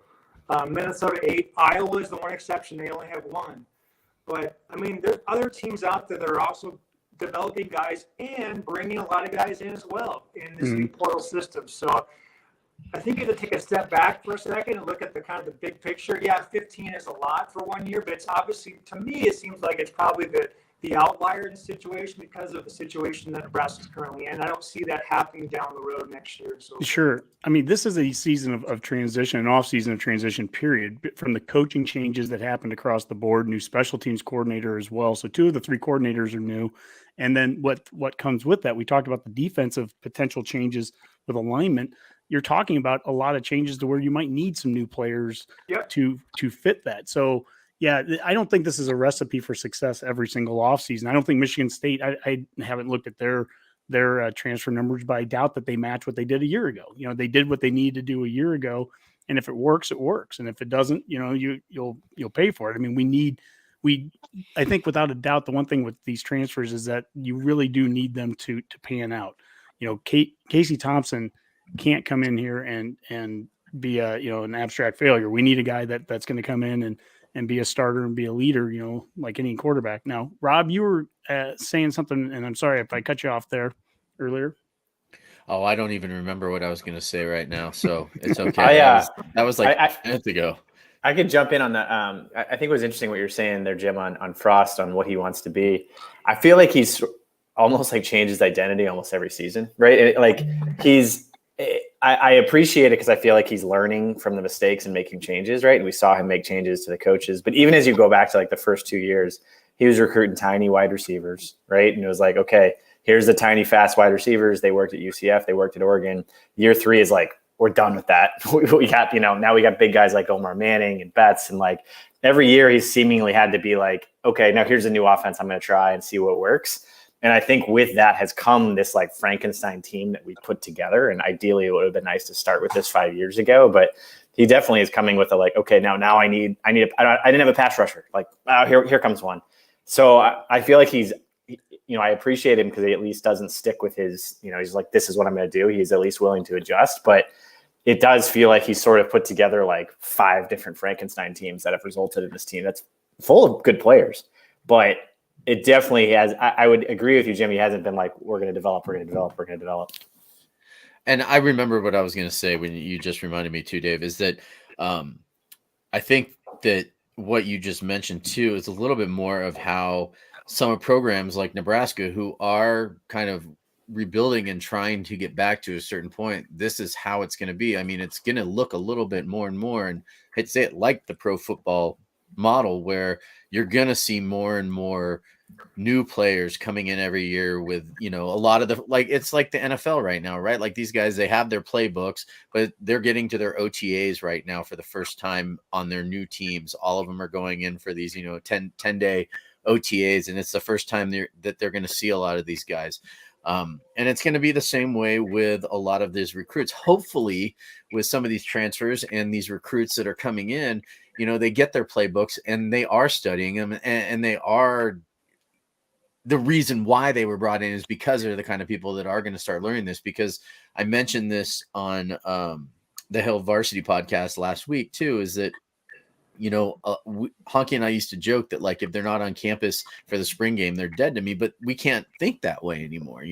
[SPEAKER 10] Minnesota 8. Iowa is the one exception. They only have 1. But, I mean, there's other teams out there that are also developing guys and bringing a lot of guys in as well in this new portal system. So I think you have to take a step back for a second and look at the kind of the big picture. Yeah, 15 is a lot for 1 year, but it's obviously, to me, it seems like it's probably the outlier in the situation because of the situation that Nebraska is currently in. I don't see that happening down the road next year. So
[SPEAKER 3] sure. I mean, this is a season of transition, an off season of transition period from the coaching changes that happened across the board, new special teams coordinator as well. So 2 of the 3 coordinators are new. And then what comes with that, we talked about the defensive potential changes with alignment. You're talking about a lot of changes to where you might need some new players to fit that. So yeah, I don't think this is a recipe for success every single offseason. I don't think Michigan State, I haven't looked at their transfer numbers, but I doubt that they match what they did a year ago. They did what they needed to do a year ago, and if it works, it works. And if it doesn't, you'll pay for it. I mean, I think without a doubt, the one thing with these transfers is that you really do need them to pan out. Casey Thompson can't come in here and be an abstract failure. We need a guy that's going to come in and be a starter and be a leader, like any quarterback. Now, Rob, you were saying something, and I'm sorry if I cut you off there earlier.
[SPEAKER 4] Oh, I don't even remember what I was going to say right now, so it's okay. That was like 5 minutes ago.
[SPEAKER 5] I could jump in on that. I think it was interesting what you're saying there, Jim, on Frost, on what he wants to be. I feel like he's almost like changed his identity almost every season, right? I appreciate it because I feel like he's learning from the mistakes and making changes, right? And we saw him make changes to the coaches. But even as you go back to like the first 2 years, he was recruiting tiny wide receivers, right? And it was like, okay, here's the tiny, fast wide receivers. They worked at UCF. They worked at Oregon. Year 3 is like, we're done with that. We got, now we got big guys like Omar Manning and Betts. And like every year he's seemingly had to be like, okay, now here's a new offense I'm going to try and see what works. And I think with that has come this like Frankenstein team that we put together. And ideally it would have been nice to start with this 5 years ago, but he definitely is coming with a like, okay, now I didn't have a pass rusher. Like, here comes one. So I feel like he's, I appreciate him because he at least doesn't stick with his, he's like, this is what I'm going to do. He's at least willing to adjust, but it does feel like he's sort of put together like 5 different Frankenstein teams that have resulted in this team that's full of good players. But it definitely has. I would agree with you, Jim. He hasn't been like, we're going to develop.
[SPEAKER 4] And I remember what I was going to say when you just reminded me too, Dave, is that I think that what you just mentioned too is a little bit more of how some programs like Nebraska, who are kind of rebuilding and trying to get back to a certain point, this is how it's going to be. I mean, it's going to look a little bit more and more, and I'd say it like the pro football model, where you're going to see more and more new players coming in every year with, a lot of it's like the NFL right now, right? Like these guys, they have their playbooks, but they're getting to their OTAs right now for the first time on their new teams. All of them are going in for these, 10-day OTAs. And it's the first time that they're going to see a lot of these guys. And it's going to be the same way with a lot of these recruits. Hopefully with some of these transfers and these recruits that are coming in, they get their playbooks and they are studying them, and they are, the reason why they were brought in is because they're the kind of people that are going to start learning this. Because I mentioned this on the Hill Varsity podcast last week too, is that, Honky and I used to joke that like, if they're not on campus for the spring game, they're dead to me, but we can't think that way anymore,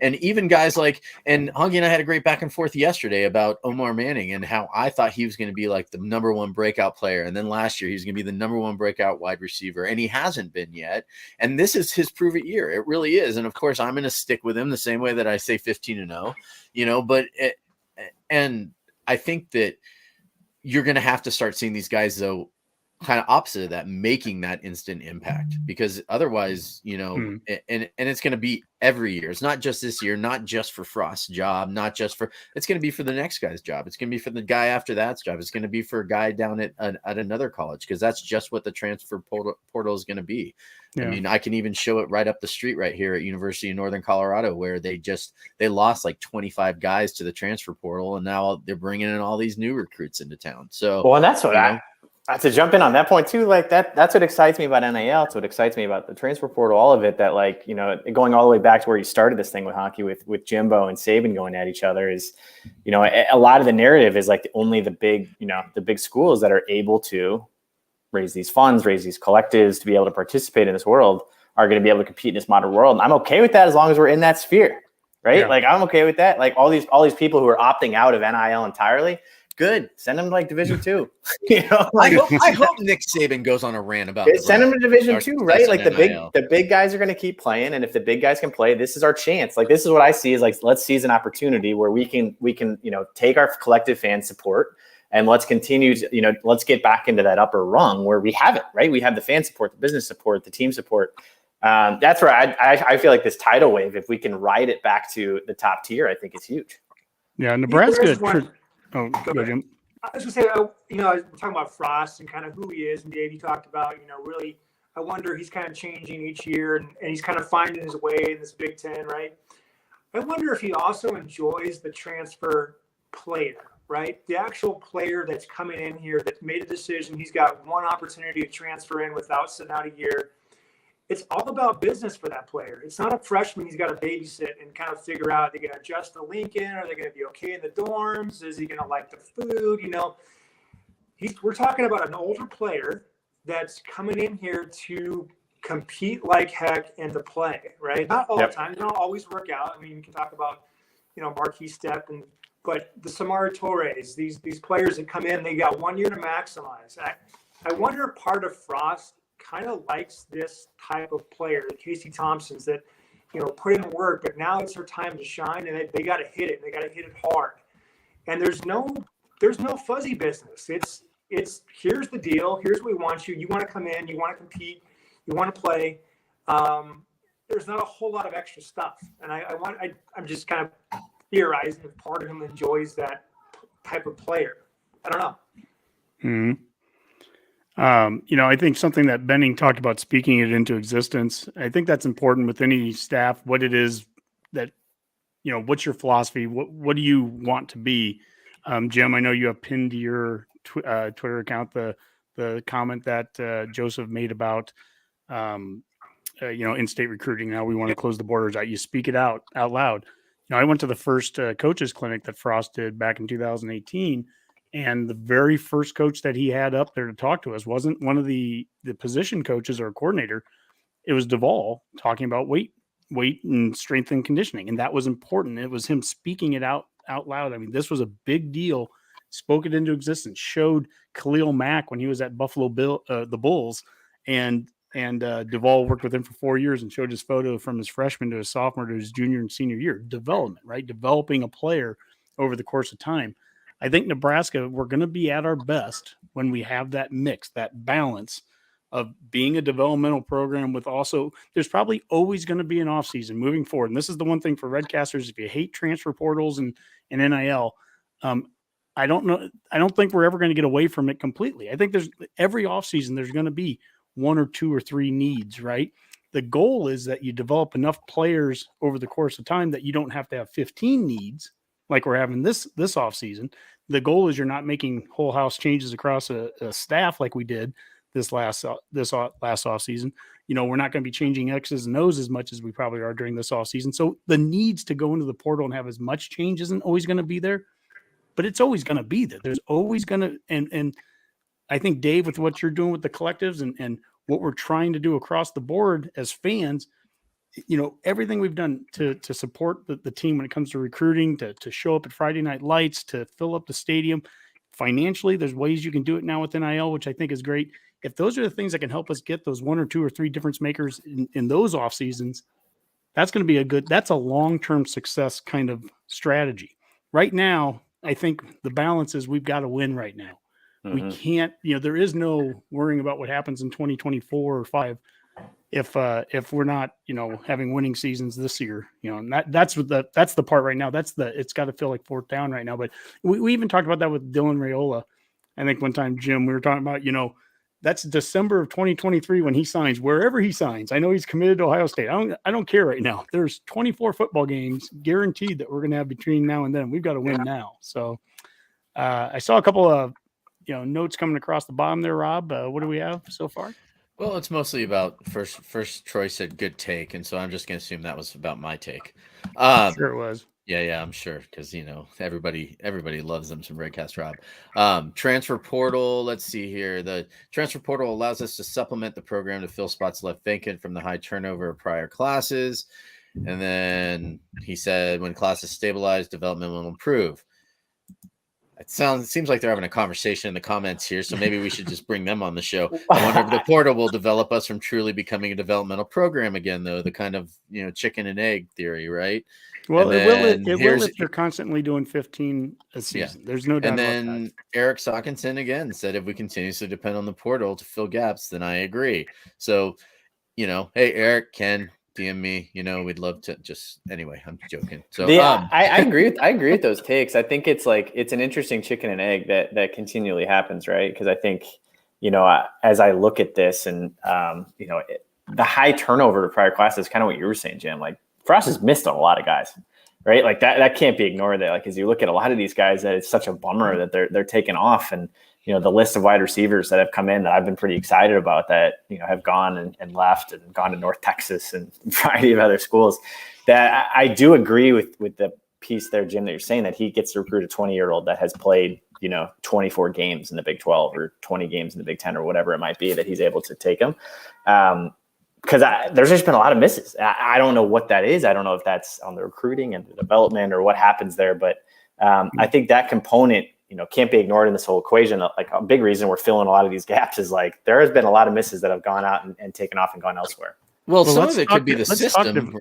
[SPEAKER 4] and even guys like, and Honky and I had a great back and forth yesterday about Omar Manning and how I thought he was going to be like the number 1 breakout player. And then last year, he was going to be the number 1 breakout wide receiver, and he hasn't been yet. And this is his prove it year. It really is. And of course I'm going to stick with him the same way that I say 15-0, and I think that you're going to have to start seeing these guys, though, kind of opposite of that, making that instant impact, because otherwise, and it's going to be every year. It's not just this year, not just for Frost's job, it's going to be for the next guy's job. It's going to be for the guy after that's job. It's going to be for a guy down at another college, because that's just what the transfer portal is going to be. Yeah. I mean, I can even show it right up the street right here at University of Northern Colorado, where they lost like 25 guys to the transfer portal, and now they're bringing in all these new recruits into town. So,
[SPEAKER 5] well, and that's what to jump in on that point too, like that's what excites me about NIL. It's what excites me about the transfer portal, all of it, that like, going all the way back to where you started this thing with hockey with Jimbo and Saban going at each other is, a lot of the narrative is like only the big schools that are able to raise these funds, raise these collectives to be able to participate in this world are going to be able to compete in this modern world. And I'm okay with that as long as we're in that sphere, right? Yeah. Like I'm okay with that. Like all these people who are opting out of NIL entirely, good. Send them to like Division II.
[SPEAKER 4] I hope Nick Saban goes on a rant about it.
[SPEAKER 5] Send them to Division II, right? Like the big guys are going to keep playing, and if the big guys can play, this is our chance. Like this is what I see is like, let's seize an opportunity where we can take our collective fan support and let's continue to let's get back into that upper rung where we have it, right? We have the fan support, the business support, the team support. That's where I feel like this tidal wave, if we can ride it back to the top tier, I think it's huge.
[SPEAKER 3] Yeah, Nebraska. Go ahead, Jim.
[SPEAKER 10] I was going to say, we're talking about Frost and kind of who he is. And Dave, you talked about, really, I wonder, he's kind of changing each year and he's kind of finding his way in this Big Ten, right? I wonder if he also enjoys the transfer player, right? The actual player that's coming in here that's made a decision. He's got one opportunity to transfer in without sitting out a year. It's all about business for that player. It's not a freshman he's got to babysit and kind of figure out, are they going to adjust to Lincoln? Are they going to be okay in the dorms? Is he going to like the food? We're talking about an older player that's coming in here to compete like heck and to play, right? Not all the time. They don't always work out. I mean, you can talk about, Marquis Step and but the Samara Torres, these players that come in, they got 1 year to maximize. I wonder if part of Frost kind of likes this type of player, the Casey Thompsons that, put in work, but now it's their time to shine, and they got to hit it. They got to hit it hard. And there's no fuzzy business. It's here's the deal. Here's what we want you. You want to come in. You want to compete. You want to play. There's not a whole lot of extra stuff. And I'm just kind of theorizing if part of him enjoys that type of player. I don't know.
[SPEAKER 3] Mm-hmm. I think something that Benning talked about, speaking it into existence, I think that's important with any staff, what it is that, what's your philosophy? What do you want to be? Jim, I know you have pinned to your Twitter account the comment that Joseph made about, in-state recruiting. Now we want to close the borders out. You speak it out loud. I went to the first coaches clinic that Frost did back in 2018. And the very first coach that he had up there to talk to us wasn't one of the position coaches or a coordinator. It was Duvall talking about weight and strength and conditioning. And that was important. It was him speaking it out loud. I mean, this was a big deal, spoke it into existence, showed Khalil Mack when he was at the Bulls, and Duvall worked with him for 4 years and showed his photo from his freshman to his sophomore to his junior and senior year. Development, right? Developing a player over the course of time. I think Nebraska, we're going to be at our best when we have that mix, that balance of being a developmental program with also, there's probably always going to be an offseason moving forward. And this is the one thing for Redcasters, if you hate transfer portals and NIL, I don't think we're ever going to get away from it completely. I think every offseason, there's going to be 1 or 2 or 3 needs, right? The goal is that you develop enough players over the course of time that you don't have to have 15 needs like we're having this offseason. The goal is you're not making whole house changes across a staff like we did this last offseason. We're not going to be changing X's and O's as much as we probably are during this offseason. So the needs to go into the portal and have as much change isn't always going to be there, but it's always going to be there. There's always going to, and I think, Dave, with what you're doing with the collectives and what we're trying to do across the board as fans, everything we've done to support the team when it comes to recruiting, to show up at Friday Night Lights, to fill up the stadium financially, there's ways you can do it now with NIL, which I think is great. If those are the things that can help us get those 1 or 2 or 3 difference makers in those off seasons, that's going to be that's a long-term success kind of strategy. Right now, I think the balance is we've got to win right now. Mm-hmm. We can't, there is no worrying about what happens in 2024 or 5 if we're not, having winning seasons this year, and that's the part right now. It's got to feel like 4th down right now. But we even talked about that with Dylan Raiola. I think one time, Jim, we were talking about, that's December of 2023 when he signs, wherever he signs. I know he's committed to Ohio State. I don't care right now. There's 24 football games guaranteed that we're going to have between now and then. We've got to win now. So I saw a couple of, notes coming across the bottom there, Rob. What do we have so far?
[SPEAKER 4] Well, it's mostly about first Troy said good take, and so I'm just going to assume that was about my take.
[SPEAKER 3] Sure it was.
[SPEAKER 4] Yeah, I'm sure, because everybody loves them some Redcast Rob. Transfer portal. Let's see here. The transfer portal allows us to supplement the program to fill spots left vacant from the high turnover of prior classes. And then he said, when classes stabilize, development will improve. It seems like they're having a conversation in the comments here, so maybe we should just bring them on the show. I wonder if the portal will develop us from truly becoming a developmental program again, though, the kind of chicken and egg theory, right?
[SPEAKER 3] Well, it will if they're constantly doing 15 a season. Yeah. There's no doubt about that. And then
[SPEAKER 4] Eric Sockinson again said, if we continuously depend on the portal to fill gaps, then I agree. So, hey, Eric, Ken, DM me, we'd love to anyway, I'm joking. So
[SPEAKER 5] I agree with those takes. I think it's an interesting chicken and egg that continually happens, right? Because I think, as I look at this and, the high turnover of prior classes, kind of what you were saying, Jim, Frost has missed on a lot of guys, right? That can't be ignored there. As you look at a lot of these guys, that it's such a bummer that they're taking off. And, the list of wide receivers that have come in that I've been pretty excited about that, have gone and left and gone to North Texas and a variety of other schools, that I do agree with the piece there, Jim, that you're saying, that he gets to recruit a 20-year-old that has played, 24 games in the Big 12 or 20 games in the Big 10 or whatever it might be, that he's able to take them. Because there's just been a lot of misses. I don't know what that is. I don't know if that's on the recruiting and the development or what happens there, but I think that component, can't be ignored in this whole equation. Like a big reason we're filling a lot of these gaps is like there has been a lot of misses that have gone out and taken off and gone elsewhere.
[SPEAKER 4] Well, some of it could be the system.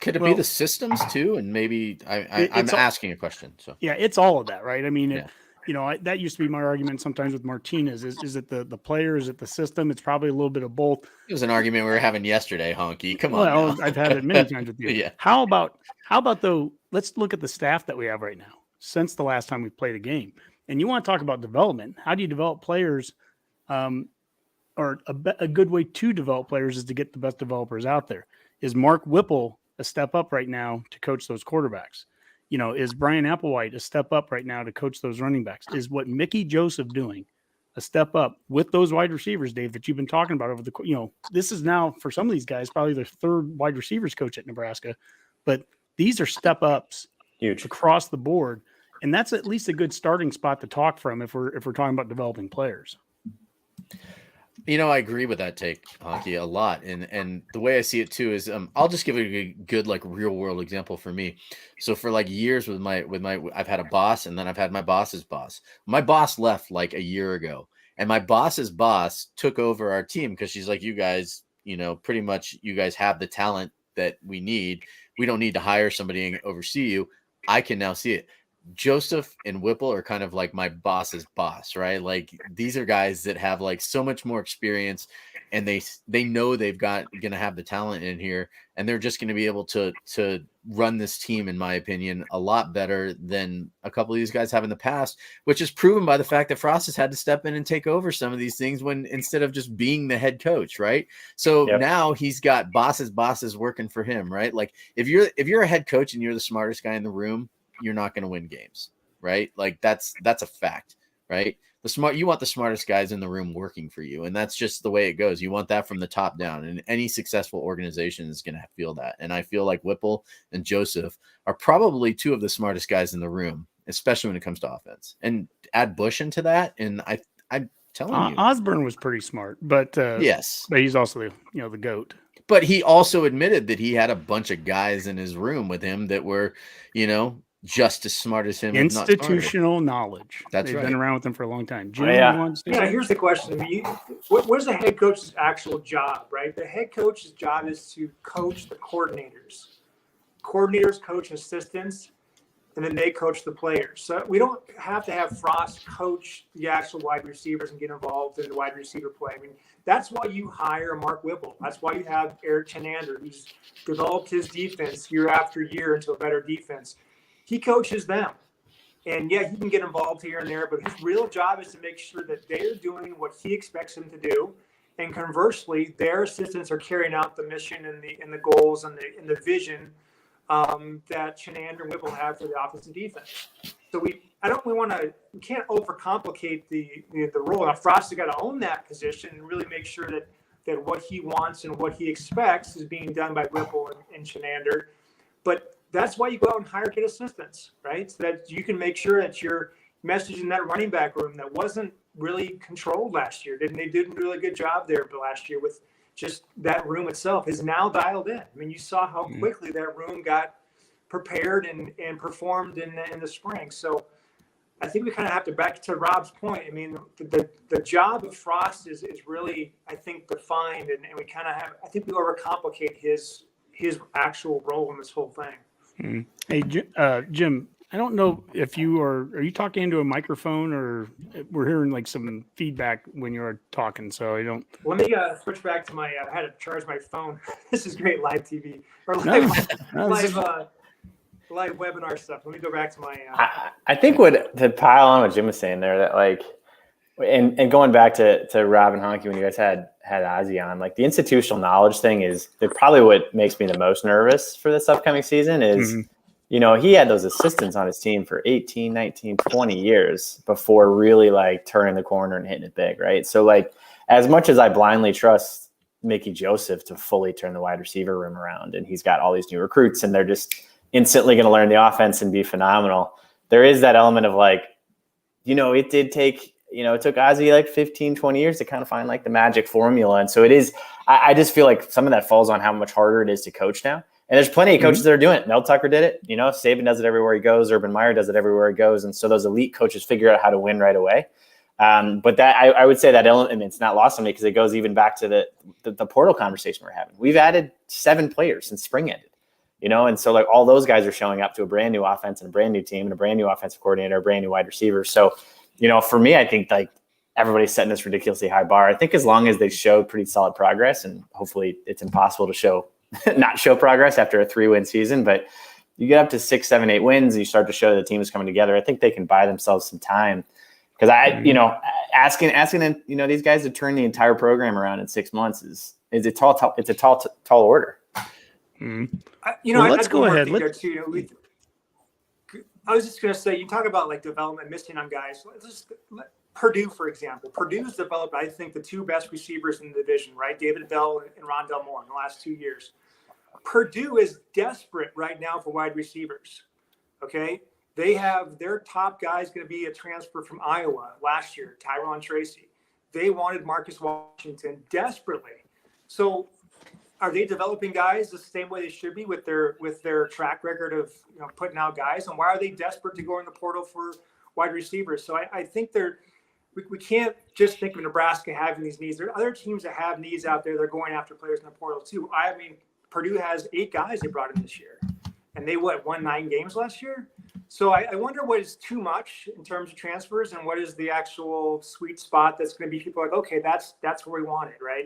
[SPEAKER 4] Could it be the systems too? And maybe I'm asking a question. So
[SPEAKER 3] yeah, it's all of that, right? I mean, that used to be my argument sometimes with Martinez. Is it the player? Is it the system? It's probably a little bit of both.
[SPEAKER 4] It was an argument we were having yesterday, Honky. Come on.
[SPEAKER 3] Well, I've had it many times with you.
[SPEAKER 4] Yeah.
[SPEAKER 3] How about though? Let's look at the staff that we have right now since the last time we played a game. And you want to talk about development? How do you develop players? Or a good way to develop players is to get the best developers out there. Is Mark Whipple a step up right now to coach those quarterbacks? Is Brian Applewhite a step up right now to coach those running backs? Is what Mickey Joseph doing a step up with those wide receivers, Dave, that you've been talking about over the, this is now for some of these guys, probably their third wide receivers coach at Nebraska, but these are step ups
[SPEAKER 5] huge
[SPEAKER 3] across the board. And that's at least a good starting spot to talk from if we're talking about developing players.
[SPEAKER 4] I agree with that take, Honky, a lot. And the way I see it too is I'll just give a good like real world example for me. So for like years with my I've had a boss and then I've had my boss's boss. My boss left like a year ago and my boss's boss took over our team because she's like, you guys, pretty much you guys have the talent that we need. We don't need to hire somebody and oversee you. I can now see it. Joseph and Whipple are kind of like my boss's boss, right? Like these are guys that have like so much more experience and they know they've got going to have the talent in here and they're just going to be able to run this team, in my opinion, a lot better than a couple of these guys have in the past, which is proven by the fact that Frost has had to step in and take over some of these things when instead of just being the head coach, right? So now he's got bosses working for him, right? Like if you're a head coach and you're the smartest guy in the room, you're not going to win games, right? Like that's a fact, right? You want the smartest guys in the room working for you. And that's just the way it goes. You want that from the top down, and any successful organization is going to feel that. And I feel like Whipple and Joseph are probably two of the smartest guys in the room, especially when it comes to offense. And add Bush into that. And I'm telling you,
[SPEAKER 3] Osborne was pretty smart, but
[SPEAKER 4] yes,
[SPEAKER 3] but he's also the GOAT.
[SPEAKER 4] But he also admitted that he had a bunch of guys in his room with him that were, just as smart as him.
[SPEAKER 3] Institutional knowledge.
[SPEAKER 4] That's
[SPEAKER 3] They've
[SPEAKER 4] right.
[SPEAKER 3] been around with him for a long time. Jim,
[SPEAKER 10] Here's the question. What is the head coach's actual job, right? The head coach's job is to coach the coordinators. Coordinators coach assistants, and then they coach the players. So we don't have to have Frost coach the actual wide receivers and get involved in the wide receiver play. I mean, that's why you hire Mark Whipple. That's why you have Eric Chenander, who's developed his defense year after year into a better defense. He coaches them. And yeah, he can get involved here and there, but his real job is to make sure that they're doing what he expects them to do. And conversely, their assistants are carrying out the mission and the goals and the vision that Chenander and Whipple have for the offense and defense. So we can't overcomplicate the role. Now Frost has got to own that position and really make sure that what he wants and what he expects is being done by Whipple and Chenander. But that's why you go out and hire good assistants, right? So that you can make sure that your message in that running back room that wasn't really controlled last year. They did a really good job there last year with just that room itself is now dialed in. I mean, you saw how quickly that room got prepared and performed in the spring. So I think we kind of have to, back to Rob's point, I mean, the job of Frost is really, I think, defined, and we kind of have, I think we overcomplicate his actual role in this whole thing.
[SPEAKER 3] Hey, Jim, I don't know if are you talking into a microphone, or we're hearing like some feedback when you're talking, so I don't.
[SPEAKER 10] Let me switch back to my, I had to charge my phone. This is great live TV or live webinar stuff. Let me go back to my.
[SPEAKER 5] I think to pile on what Jim was saying there, that like, and going back to Rob and Honky when you guys had Ozzy on, like the institutional knowledge thing is probably what makes me the most nervous for this upcoming season is, he had those assistants on his team for 18, 19, 20 years before really like turning the corner and hitting it big. Right. So like, as much as I blindly trust Mickey Joseph to fully turn the wide receiver room around, and he's got all these new recruits and they're just instantly going to learn the offense and be phenomenal. There is that element of like, it did take, it took Ozzy like 15, 20 years to kind of find like the magic formula. And so it is, I just feel like some of that falls on how much harder it is to coach now. And there's plenty of coaches that are doing it. Mel Tucker did it. Saban does it everywhere he goes. Urban Meyer does it everywhere he goes. And so those elite coaches figure out how to win right away. But that I would say that element, it's not lost on me because it goes even back to the portal conversation we're having. We've added 7 players since spring ended, and so like all those guys are showing up to a brand new offense and a brand new team and a brand new offensive coordinator, a brand new wide receiver. So, for me, I think like everybody's setting this ridiculously high bar. I think as long as they show pretty solid progress, and hopefully it's impossible to not show progress after a 3-win season, but you get up to 6, 7, 8 wins and you start to show the team is coming together. I think they can buy themselves some time. Because asking these guys to turn the entire program around in 6 months is a tall order.
[SPEAKER 3] Let's go ahead.
[SPEAKER 10] I was just going to say, you talk about like development, missing on guys. Purdue, for example. Purdue's developed, I think, the 2 best receivers in the division, right? David Bell and Rondell Moore in the last 2 years. Purdue is desperate right now for wide receivers. Okay. They have their top guy is going to be a transfer from Iowa last year, Tyron Tracy. They wanted Marcus Washington desperately. So are they developing guys the same way they should be with their track record of putting out guys? And why are they desperate to go in the portal for wide receivers? So I think we can't just think of Nebraska having these needs. There are other teams that have needs out there. They're going after players in the portal too. Purdue has 8 guys they brought in this year, and they won 9 games last year. So I wonder what is too much in terms of transfers and what is the actual sweet spot that's going to be people like, okay, that's where we want it, right?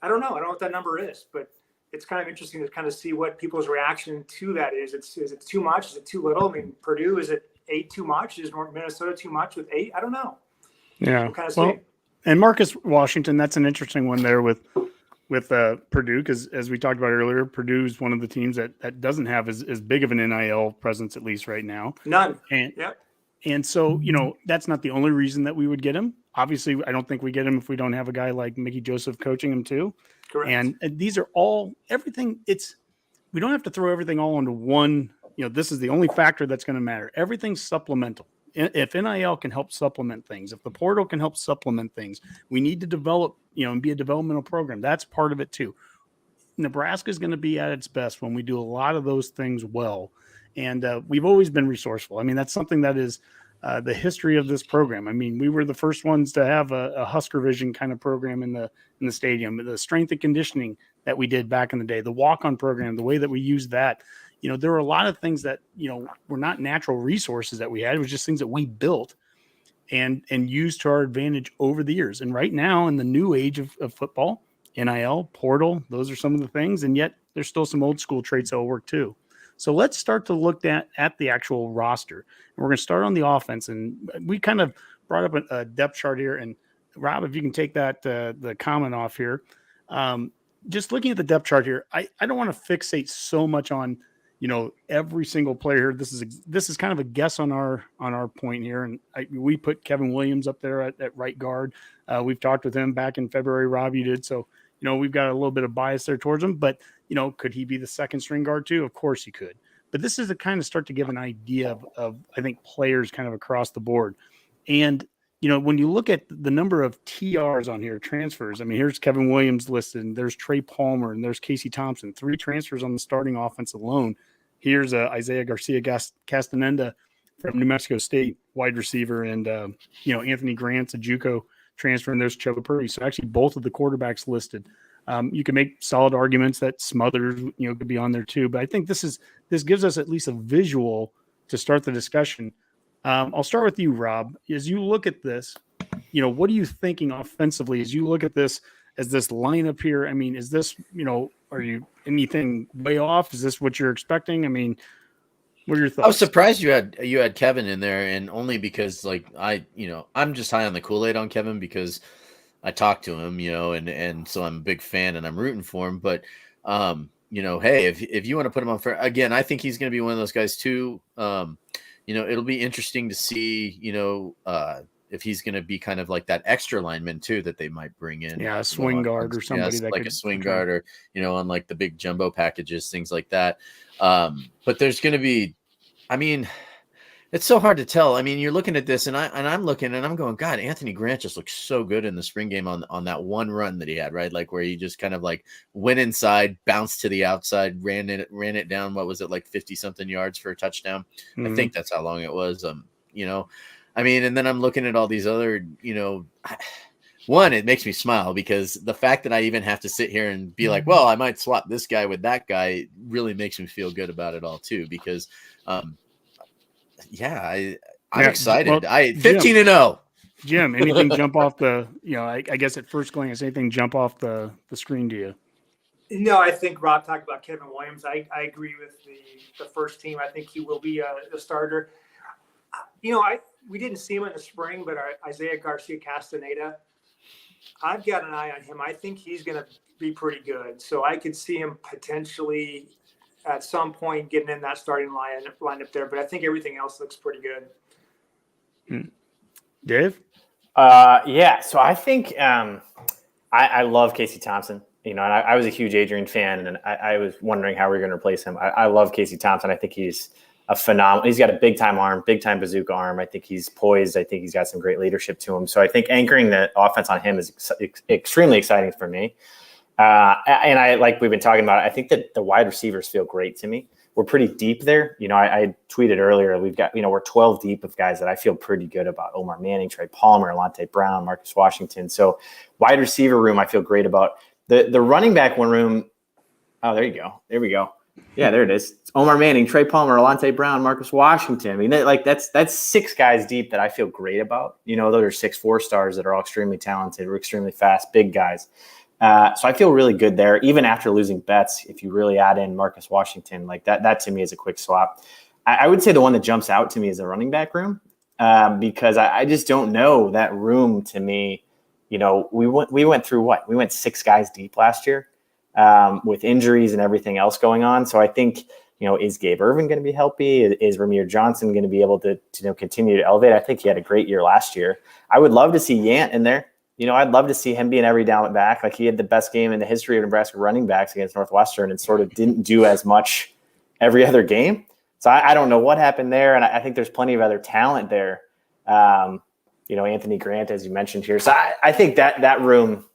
[SPEAKER 10] I don't know. I don't know what that number is, but it's kind of interesting to kind of see what people's reaction to that is. Is it too much? Is it too little? Purdue, is it 8 too much? Is Minnesota too much with 8? I don't know.
[SPEAKER 3] Yeah. And Marcus Washington, that's an interesting one there with Purdue, because as we talked about earlier, Purdue is one of the teams that doesn't have as big of an NIL presence, at least right now.
[SPEAKER 10] None.
[SPEAKER 3] And so, that's not the only reason that we would get him. Obviously, I don't think we get him if we don't have a guy like Mickey Joseph coaching him too.
[SPEAKER 10] Correct.
[SPEAKER 3] And these are all everything. We don't have to throw everything all into one. This is the only factor that's going to matter. Everything's supplemental. If NIL can help supplement things, if the portal can help supplement things, we need to develop, and be a developmental program. That's part of it too. Nebraska is going to be at its best when we do a lot of those things well. And we've always been resourceful. That's something that is the history of this program. We were the first ones to have a Husker Vision kind of program in the stadium. The strength and conditioning that we did back in the day, the walk-on program, the way that we used that. There were a lot of things that, were not natural resources that we had. It was just things that we built and used to our advantage over the years. And right now in the new age of football, NIL, portal, those are some of the things. And yet there's still some old school traits that will work too. So let's start to look at the actual roster. And we're going to start on the offense. And we kind of brought up a depth chart here. And Rob, if you can take that, the comment off here. Just looking at the depth chart here, I don't want to fixate so much on, every single player. This is kind of a guess on our point here. And we put Kevin Williams up there at right guard. We've talked with him back in February. Rob, you did. So, we've got a little bit of bias there towards him, but could he be the second string guard too? Of course he could. But this is to kind of start to give an idea of I think players kind of across the board. And, when you look at the number of TRs on here, transfers, here's Kevin Williams listed, and there's Trey Palmer, and there's Casey Thompson, 3 transfers on the starting offense alone. Here's Isaiah Garcia Castaneda from New Mexico State, wide receiver, and Anthony Grant's a JUCO transfer, and there's Chuba Purdy. So actually, both of the quarterbacks listed. You can make solid arguments that Smothers, could be on there too. But I think this gives us at least a visual to start the discussion. I'll start with you, Rob. As you look at this, what are you thinking offensively as you look at this as this lineup here? Is this, are you anything way off? Is this what you're expecting? What are your thoughts?
[SPEAKER 4] I was surprised you had Kevin in there, and only because I'm just high on the Kool-Aid on Kevin because I talked to him, and so I'm a big fan and I'm rooting for him. But hey, if you want to put him on for again, I think he's going to be one of those guys too. It'll be interesting to see, if he's going to be kind of like that extra lineman too that they might bring in.
[SPEAKER 3] Yeah, a swing guard or somebody that
[SPEAKER 4] like a swing guard or, on like the big jumbo packages, things like that. But there's going to be, It's so hard to tell. I mean, you're looking at this, and I'm looking, and I'm going, God, Anthony Grant just looks so good in the spring game on that one run that he had, right? Like where he just kind of like went inside, bounced to the outside, ran it down. What was it, like 50-something yards for a touchdown? I think that's how long it was. I mean, and then I'm looking at all these other, one, it makes me smile because the fact that I even have to sit here and be like, well, I might swap this guy with that guy really makes me feel good about it all too, because I'm excited.
[SPEAKER 3] Well,
[SPEAKER 4] 15-0.
[SPEAKER 3] Jim, anything jump off the, I guess at first glance, anything jump off the screen to you?
[SPEAKER 10] No, I think Rob talked about Kevin Williams. I agree with the first team. I think he will be a starter. We didn't see him in the spring, but Isaiah Garcia Castaneda, I've got an eye on him. I think he's going to be pretty good. So I could see him potentially at some point getting in that starting lineup there. But I think everything else looks pretty good.
[SPEAKER 3] Dave?
[SPEAKER 5] So I think I love Casey Thompson. And I was a huge Adrian fan, and I was wondering how we were going to replace him. I love Casey Thompson. I think he's a phenomenal. He's got a big time arm, big time bazooka arm. I think he's poised. I think he's got some great leadership to him. So I think anchoring the offense on him is extremely exciting for me. And I, like we've been talking about, I think that the wide receivers feel great to me. We're pretty deep there. I tweeted earlier, we've got, we're 12 deep of guys that I feel pretty good about. Omar Manning, Trey Palmer, Alante Brown, Marcus Washington. So wide receiver room, I feel great about. The running back one room. Oh, there you go. There we go. Yeah, there it is. It's Omar Manning, Trey Palmer, Alante Brown, Marcus Washington. I mean, that's 6 guys deep that I feel great about. Those are 6 4-stars that are all extremely talented, we're extremely fast, big guys. So I feel really good there. Even after losing Betts, if you really add in Marcus Washington, like that to me is a quick swap. I would say the one that jumps out to me is the running back room, because I just don't know that room to me. We went through what? We went 6 guys deep last year. With injuries and everything else going on. So I think, is Gabe Irvin going to be healthy? Is Ramir Johnson going to be able to continue to elevate? I think he had a great year last year. I would love to see Yant in there. I'd love to see him be an every down back. Like he had the best game in the history of Nebraska running backs against Northwestern and sort of didn't do as much every other game. So I don't know what happened there. And I think there's plenty of other talent there. Anthony Grant, as you mentioned here. So I think that room,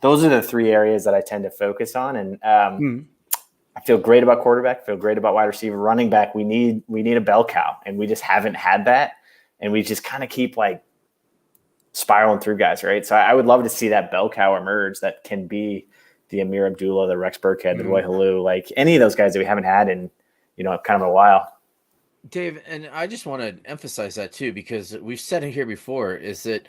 [SPEAKER 5] those are the 3 areas that I tend to focus on. And I feel great about quarterback, feel great about wide receiver, running back. We need a bell cow, and we just haven't had that. And we just kind of keep like spiraling through guys, right? So I would love to see that bell cow emerge that can be the Amir Abdullah, the Rex Burkhead, the Roy Halou, like any of those guys that we haven't had in, kind of a while.
[SPEAKER 4] Dave, and I just want to emphasize that too, because we've said it here before, is that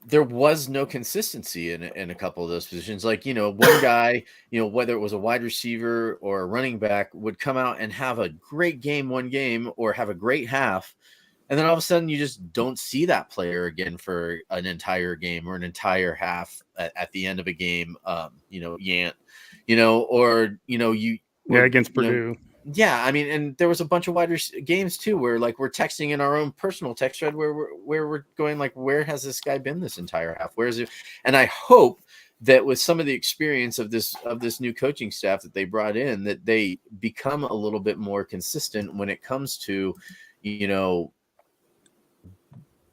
[SPEAKER 4] there was no consistency in a couple of those positions. Like, one guy, whether it was a wide receiver or a running back, would come out and have a great game one game or have a great half. And then all of a sudden you just don't see that player again for an entire game or an entire half at the end of a game. Yant,
[SPEAKER 3] against Purdue.
[SPEAKER 4] Yeah, I mean, and there was a bunch of wider games too, where like we're texting in our own personal text thread where we're going like, where has this guy been this entire half? Where is it? And I hope that with some of the experience of this new coaching staff that they brought in, that they become a little bit more consistent when it comes to,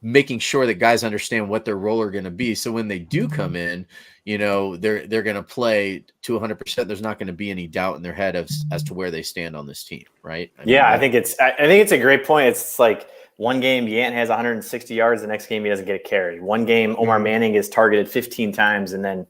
[SPEAKER 4] making sure that guys understand what their role are going to be. So when they do come in, they're going to play to 100%. There's not going to be any doubt in their head as to where they stand on this team. Right.
[SPEAKER 5] I think it's a great point. It's like one game Yant has 160 yards. The next game he doesn't get a carry. One game Omar Manning is targeted 15 times and then,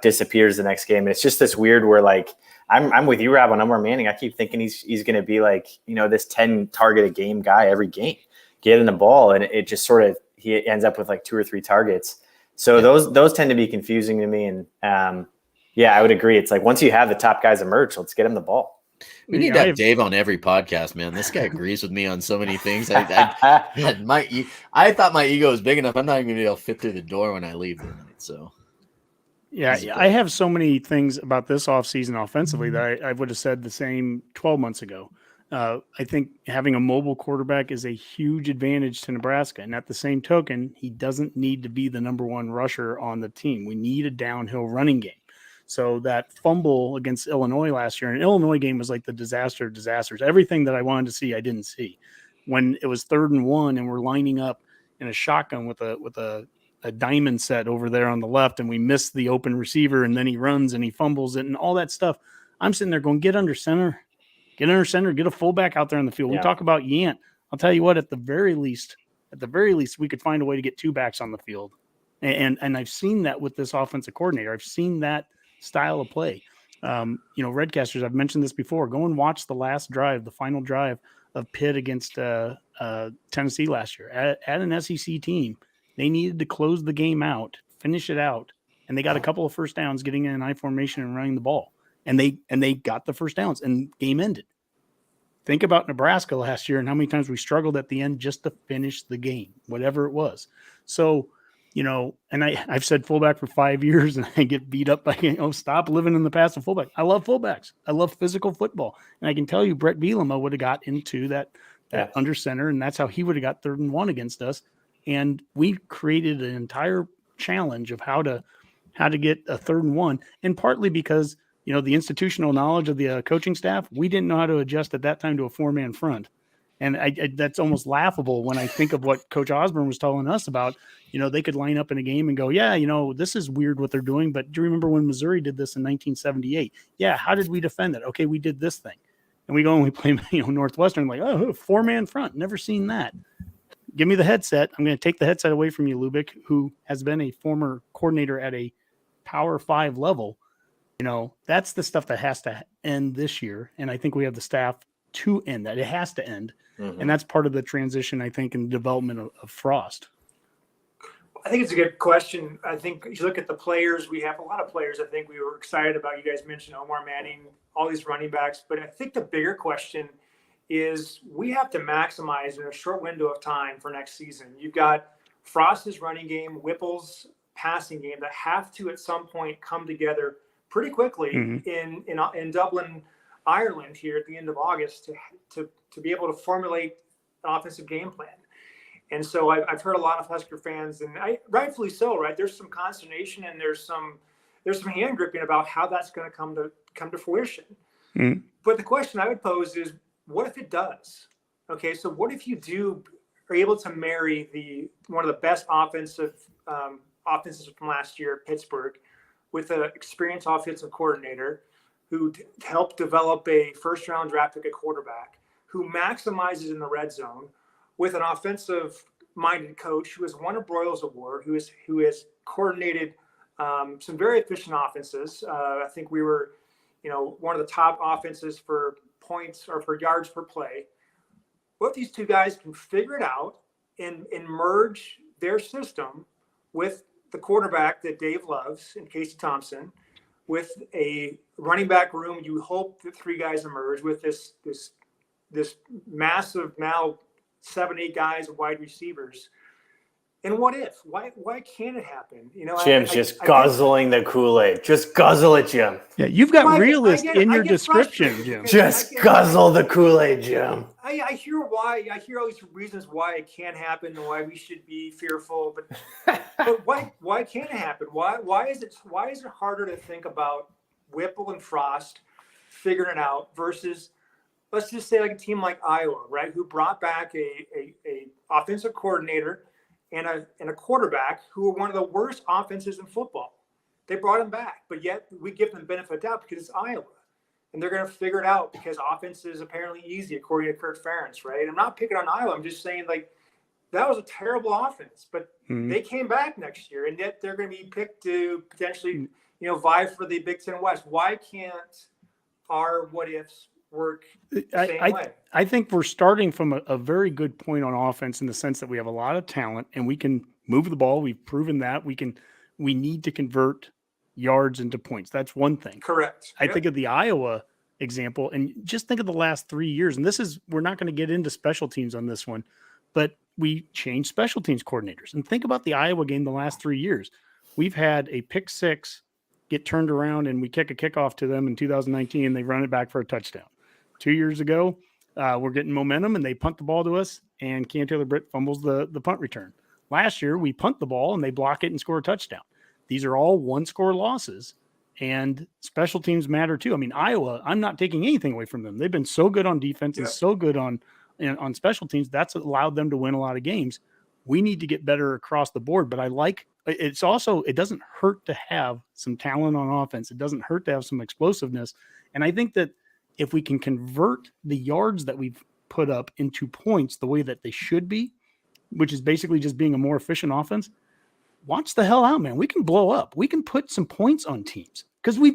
[SPEAKER 5] disappears the next game. And it's just this weird where like, I'm with you, Rob, on Omar Manning. I keep thinking he's going to be like, this 10 target a game guy every game. Get in the ball, and it just sort of he ends up with like 2 or 3 targets. So those tend to be confusing to me. And I would agree. It's like once you have the top guys emerge, let's get him the ball.
[SPEAKER 4] We need to have Dave on every podcast, man. This guy agrees with me on so many things. I thought my ego was big enough. I'm not even going to be able to fit through the door when I leave tonight. So.
[SPEAKER 3] Yeah, I have so many things about this offseason offensively that I would have said the same 12 months ago. I think having a mobile quarterback is a huge advantage to Nebraska. And at the same token, he doesn't need to be the number 1 rusher on the team. We need a downhill running game. So that fumble against Illinois last year, an Illinois game was like the disaster of disasters. Everything that I wanted to see, I didn't see. when it was 3rd and 1 and we're lining up in a shotgun with a diamond set over there on the left, and we miss the open receiver, and then he runs and he fumbles it and all that stuff. I'm sitting there going, get under center, get a fullback out there on the field. We talk about Yant. I'll tell you what, at the very least, we could find a way to get 2 backs on the field. And I've seen that with this offensive coordinator. I've seen that style of play. Redcasters, I've mentioned this before. Go and watch the last drive, the final drive of Pitt against Tennessee last year. At an SEC team, they needed to close the game out, finish it out, and they got a couple of first downs getting in an I formation and running the ball. And they got the first downs, and game ended. Think about Nebraska last year and how many times we struggled at the end just to finish the game, whatever it was. So, and I've said fullback for 5 years, and I get beat up by, stop living in the past of fullback. I love fullbacks. I love physical football. And I can tell you Brett Bielema would have got into that under center, and that's how he would have got 3rd and 1 against us. And we created an entire challenge of how to get a 3rd and 1, and partly because, the institutional knowledge of the coaching staff, we didn't know how to adjust at that time to a 4-man front. And that's almost laughable when I think of what Coach Osborne was telling us about. They could line up in a game and go, this is weird what they're doing. But do you remember when Missouri did this in 1978? Yeah, how did we defend it? Okay, we did this thing. And we go and we play, Northwestern, like, 4-man front. Never seen that. Give me the headset. I'm going to take the headset away from you, Lubick, who has been a former coordinator at a Power 5 level. That's the stuff that has to end this year. And I think we have the staff to end that. It has to end. Mm-hmm. And that's part of the transition, I think, in the development of Frost.
[SPEAKER 10] I think it's a good question. I think if you look at the players, we have a lot of players I think we were excited about. You guys mentioned Omar Manning, all these running backs. But I think the bigger question is we have to maximize in a short window of time for next season. You've got Frost's running game, Whipple's passing game that have to at some point come together pretty quickly in Dublin, Ireland here at the end of August to be able to formulate an offensive game plan. And so I've heard a lot of Husker fans, and rightfully so, right? There's some consternation and there's some hand gripping about how that's going to come to fruition. Mm-hmm. But the question I would pose is, what if it does? Okay, so what if you are able to marry one of the best offenses from last year, Pittsburgh, with an experienced offensive coordinator who helped develop a first-round draft pick at quarterback, who maximizes in the red zone, with an offensive-minded coach who has won a Broyles Award, who has coordinated some very efficient offenses. I think we were, one of the top offenses for points or for yards per play. What if these two guys can figure it out and merge their system with the quarterback that Dave loves and Casey Thompson, with a running back room? You hope that 3 guys emerge with this massive now 7-8 guys of wide receivers. And what if? Why can't it happen?
[SPEAKER 5] Jim's just guzzling the Kool-Aid. Just guzzle it, Jim.
[SPEAKER 3] Yeah, you've got realist in your description, Jim.
[SPEAKER 5] Just guzzle the Kool-Aid, Jim.
[SPEAKER 10] I hear all these reasons why it can't happen and why we should be fearful, but why can't it happen? Why is it harder to think about Whipple and Frost figuring it out versus, let's just say, like a team like Iowa, right, who brought back a offensive coordinator and a quarterback who were one of the worst offenses in football. They brought him back, but yet we give them the benefit of the doubt because it's Iowa. And they're going to figure it out because offense is apparently easy, according to Kirk Ferentz, right? I'm not picking on Iowa. I'm just saying, that was a terrible offense, but they came back next year, and yet they're going to be picked to potentially, vie for the Big Ten West. Why can't our what-ifs work the same way?
[SPEAKER 3] I think we're starting from a very good point on offense in the sense that we have a lot of talent and we can move the ball. We've proven that. We need to convert yards into points. That's one thing.
[SPEAKER 10] Correct.
[SPEAKER 3] I think of the Iowa example, and just think of the last 3 years. And we're not going to get into special teams on this one, but we changed special teams coordinators. And think about the Iowa game the last 3 years. We've had a pick 6 get turned around and we kick a kickoff to them in 2019 and they run it back for a touchdown. 2 years ago, we're getting momentum and they punt the ball to us and Cam Taylor-Britt fumbles the punt return. Last year, we punt the ball and they block it and score a touchdown. These are all one-score losses, and special teams matter too. I mean, Iowa, I'm not taking anything away from them. They've been so good on defense and so good on on special teams, that's allowed them to win a lot of games. We need to get better across the board. But it doesn't hurt to have some talent on offense. It doesn't hurt to have some explosiveness. And I think that if we can convert the yards that we've put up into points the way that they should be, which is basically just being a more efficient offense, watch the hell out, man. We can blow up. We can put some points on teams because we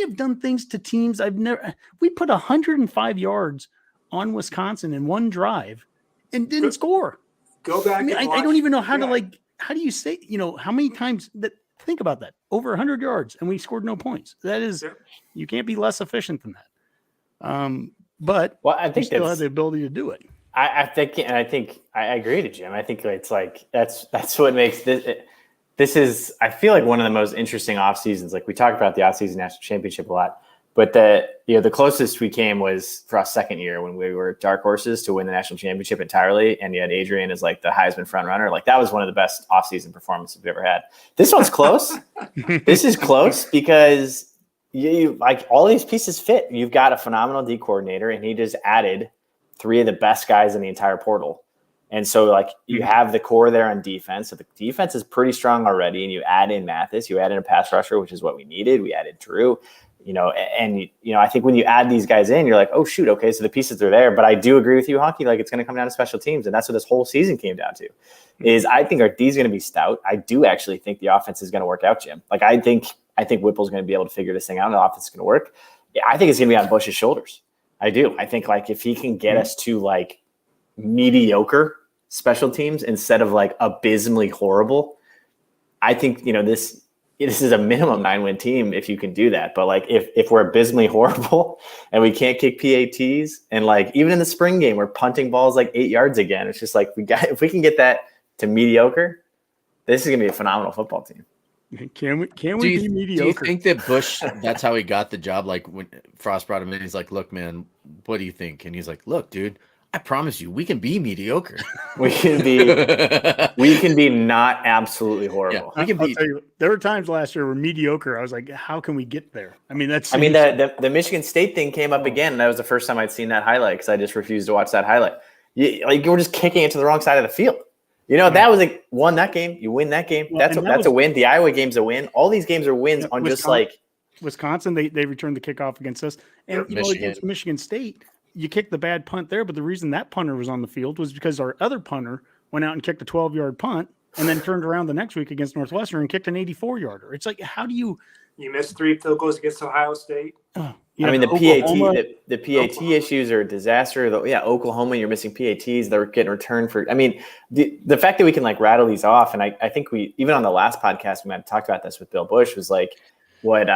[SPEAKER 3] have done things to teams. We put 105 yards on Wisconsin in one drive and didn't score.
[SPEAKER 10] Go back.
[SPEAKER 3] I don't even know how how do you say, how many times that, think about that, over 100 yards and we scored no points. That is, you can't be less efficient than that. But
[SPEAKER 5] I think
[SPEAKER 3] still have the ability to do it.
[SPEAKER 5] I think I agree to Jim. I think it's like, that's what makes this is, I feel like one of the most interesting off seasons. Like we talk about the off season national championship a lot, but the closest we came was for our second year when we were dark horses to win the national championship entirely. And you had Adrian as like the Heisman front runner. Like that was one of the best off season performances we've ever had. This one's close. This is close because you like all these pieces fit. You've got a phenomenal D coordinator and he just added 3 of the best guys in the entire portal. And so like you have the core there on defense. So the defense is pretty strong already. And you add in Mathis, you add in a pass rusher, which is what we needed. We added Drew, I think when you add these guys in, you're like, oh shoot. Okay. So the pieces are there, but I do agree with you, Honky. Like it's going to come down to special teams. And that's what this whole season came down to is I think our D is going to be stout. I do actually think the offense is going to work out, Jim. Like I think Whipple's going to be able to figure this thing out and the offense is going to work. Yeah, I think it's going to be on Bush's shoulders. I do. I think like if he can get us to like mediocre special teams instead of like abysmally horrible, I think, this is a minimum 9-win team if you can do that. But like if we're abysmally horrible and we can't kick PATs and like even in the spring game, we're punting balls like 8 yards again. It's just like if we can get that to mediocre, this is going to be a phenomenal football team.
[SPEAKER 3] Can we be mediocre?
[SPEAKER 4] Do you think that Bush, that's how he got the job? Like when Frost brought him in, he's like, look, man, what do you think? And he's like, look, dude, I promise you, we can be mediocre.
[SPEAKER 5] We can be not absolutely horrible.
[SPEAKER 3] Yeah, I'll tell you, there were times last year where mediocre. I was like, how can we get there? I mean,
[SPEAKER 5] the Michigan State thing came up again. And that was the first time I'd seen that highlight because I just refused to watch that highlight. We're just kicking it to the wrong side of the field. That was like won that game. You win that game. That's a win. The Iowa game's a win. All these games are wins on just like
[SPEAKER 3] Wisconsin. They returned the kickoff against us, and against Michigan State. You kicked the bad punt there, but the reason that punter was on the field was because our other punter went out and kicked a 12-yard punt and then turned around the next week against Northwestern and kicked an 84-yarder. It's like, how do you
[SPEAKER 10] missed 3 field goals against Ohio State?
[SPEAKER 5] The PAT issues are a disaster. Oklahoma, you're missing PATs. They're getting returned for. I mean, the fact that we can like rattle these off, and I think we even on the last podcast we might have talked about this with Bill Bush was like what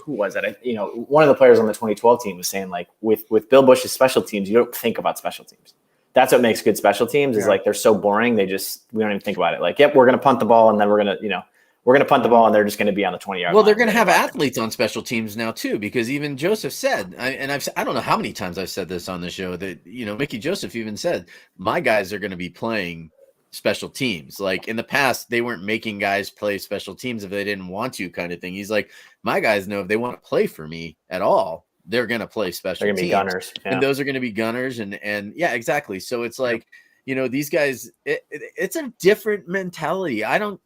[SPEAKER 5] who was it? One of the players on the 2012 team was saying like with Bill Bush's special teams, you don't think about special teams. That's what makes good special teams is like they're so boring. We don't even think about it. Like, yep, we're going to punt the ball and then we're going to punt the ball and they're just going to be on the 20-yard line.
[SPEAKER 4] Well, they're going to have athletes on special teams now too, because even Joseph said, I don't know how many times I've said this on the show that, Mickey Joseph even said, my guys are going to be playing special teams. Like in the past, they weren't making guys play special teams if they didn't want to kind of thing. He's like, my guys know if they want to play for me at all, they're going to play special teams.
[SPEAKER 5] They're going to be gunners.
[SPEAKER 4] Yeah. And those are going to be gunners. And yeah, exactly. So it's like, these guys, it's a different mentality. I don't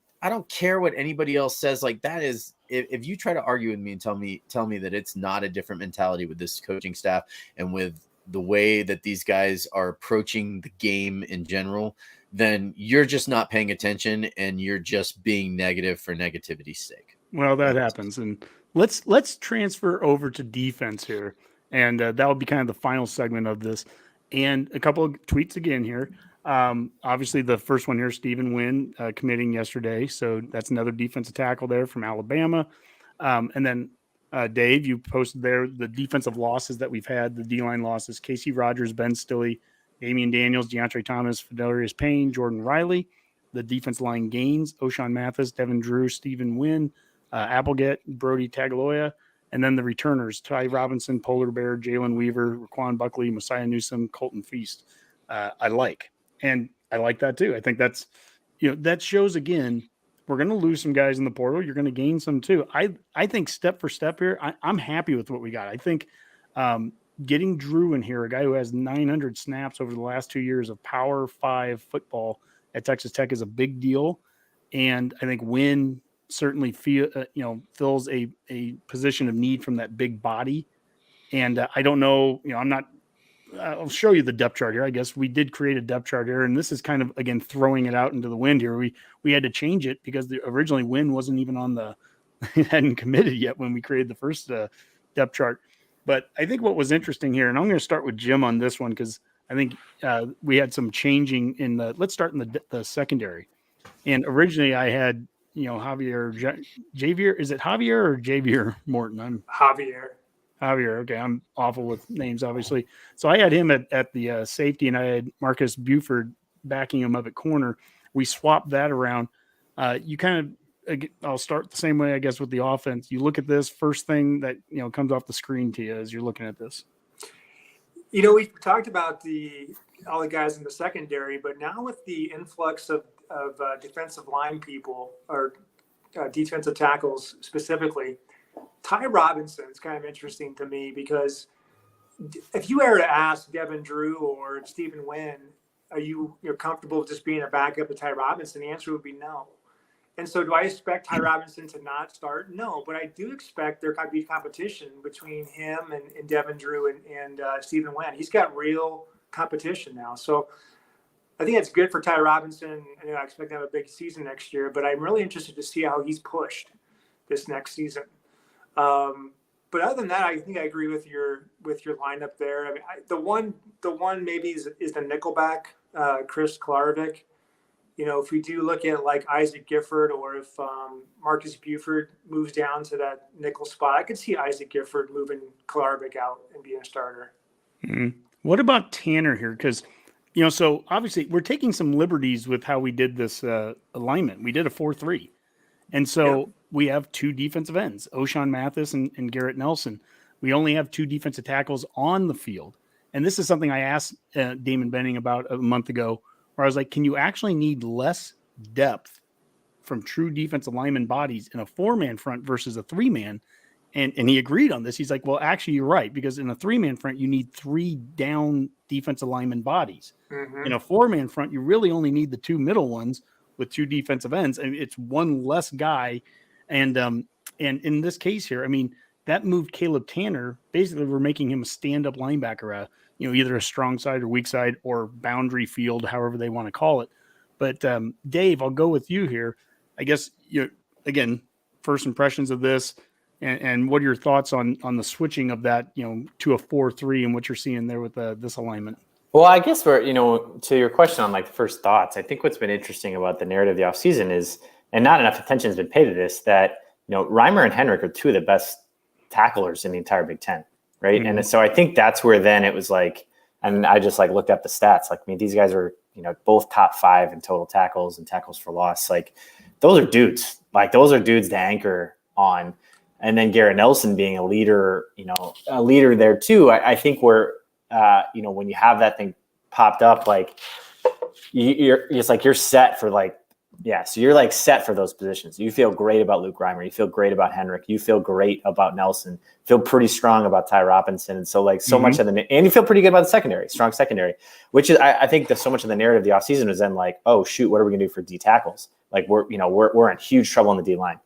[SPEAKER 4] care what anybody else says. Like that is, if you try to argue with me and tell me that it's not a different mentality with this coaching staff and with the way that these guys are approaching the game in general, then you're just not paying attention and you're just being negative for negativity's sake.
[SPEAKER 3] Well, that happens. And let's transfer over to defense here. And that will be kind of the final segment of this. And a couple of tweets again here. Obviously, the first one here, Stephen Wynn committing yesterday. So that's another defensive tackle there from Alabama. And then, Dave, you posted there the defensive losses that we've had, the D-line losses, Casey Rogers, Ben Stilley, Damian Daniels, DeAndre Thomas, Fidelius Payne, Jordan Riley. The defense line gains, O'Shawn Mathis, Devin Drew, Stephen Wynn, Applegate, Brody Tagliafico. And then the returners, Ty Robinson, Polar Bear, Jalen Weaver, Raquan Buckley, Messiah Newsom, Colton Feast. I like that too. I think that's, that shows again, we're going to lose some guys in the portal. You're going to gain some too. I think step for step here, I'm happy with what we got. I think getting Drew in here, a guy who has 900 snaps over the last 2 years of Power 5 football at Texas Tech, is a big deal. And I think Wynn certainly fills a position of need from that big body. And I don't know, I'll show you the depth chart here. I guess we did create a depth chart here, and this is kind of, again, throwing it out into the wind here. We had to change it because originally Wynn wasn't even on hadn't committed yet when we created the first depth chart. But I think what was interesting here, and I'm going to start with Jim on this one because I think we had some changing let's start in the secondary. And originally I had, Javier, is it Javier or Javier Morton? I'm
[SPEAKER 10] Javier.
[SPEAKER 3] Okay. I'm awful with names, obviously. So I had him at the safety, and I had Marcus Buford backing him up at corner. We swapped that around. I'll start the same way, I guess, with the offense. You look at this first thing that, comes off the screen to you as you're looking at this.
[SPEAKER 10] We talked about all the guys in the secondary, but now with the influx of defensive line people or defensive tackles specifically, Ty Robinson is kind of interesting to me because if you were to ask Devin Drew or Stephen Wynn, are you comfortable with just being a backup to Ty Robinson? The answer would be no. And so do I expect Ty Robinson to not start? No, but I do expect there could be competition between him and Devin Drew and Stephen Wynn. He's got real competition now. So I think it's good for Ty Robinson. I expect to have a big season next year, but I'm really interested to see how he's pushed this next season. But other than that, I think I agree with your lineup there. I mean, the one maybe is the nickelback, Chris Klarvik. If we do look at like Isaac Gifford, or if Marcus Buford moves down to that nickel spot, I could see Isaac Gifford moving Klarvik out and being a starter.
[SPEAKER 3] Mm-hmm. What about Tanner here? Because, so obviously we're taking some liberties with how we did this alignment. We did a 4-3. And so we have two defensive ends, O'Shawn Mathis and Garrett Nelson. We only have two defensive tackles on the field. And this is something I asked Damon Benning about a month ago, where I was like, can you actually need less depth from true defensive lineman bodies in a 4-man front versus a 3-man? And he agreed on this. He's like, well, actually, you're right, because in a 3-man front, you need 3 down defensive lineman bodies. Mm-hmm. In a 4-man front, you really only need the 2 middle ones with 2 defensive ends. And it's one less guy. And in this case here, I mean, that moved Caleb Tanner. Basically, we're making him a stand-up linebacker, either a strong side or weak side or boundary field, however they want to call it. But Dave, I'll go with you here. I guess, again, first impressions of this, and what are your thoughts on the switching of that, to a 4-3 and what you're seeing there with this alignment?
[SPEAKER 5] Well, I guess we're, to your question on like the first thoughts, I think what's been interesting about the narrative of the offseason is, and not enough attention has been paid to this, that, Reimer and Henrik are 2 of the best tacklers in the entire Big Ten. Right. Mm-hmm. And so I think that's where then it was like, and I just like looked up the stats, like, I mean, these guys are, both top 5 in total tackles and tackles for loss. Like those are dudes, to anchor on. And then Garrett Nelson being a leader there too. I think we're, when you have that thing popped up, like you're set for like, so you're like set for those positions. You feel great about Luke Reimer. You feel great about Henrik. You feel great about Nelson. Feel pretty strong about Ty Robinson. And so like much of and you feel pretty good about the secondary, strong secondary, which is, I think that so much of the narrative of the offseason is then like, oh shoot, what are we gonna do for D tackles? Like we're in huge trouble on the D line.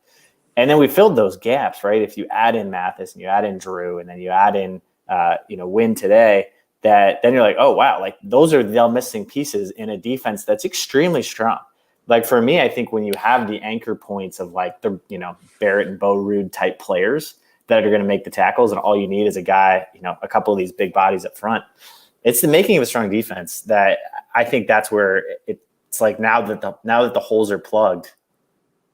[SPEAKER 5] And then we filled those gaps, right? If you add in Mathis and you add in Drew and then you add in, Wynn today, that then you're like, oh wow, like those are the missing pieces in a defense that's extremely strong. Like for me, I think when you have the anchor points of like the, Barrett and Bo Rude type players that are going to make the tackles, and all you need is a guy, a couple of these big bodies up front, it's the making of a strong defense that I think that's where it's like now that the holes are plugged,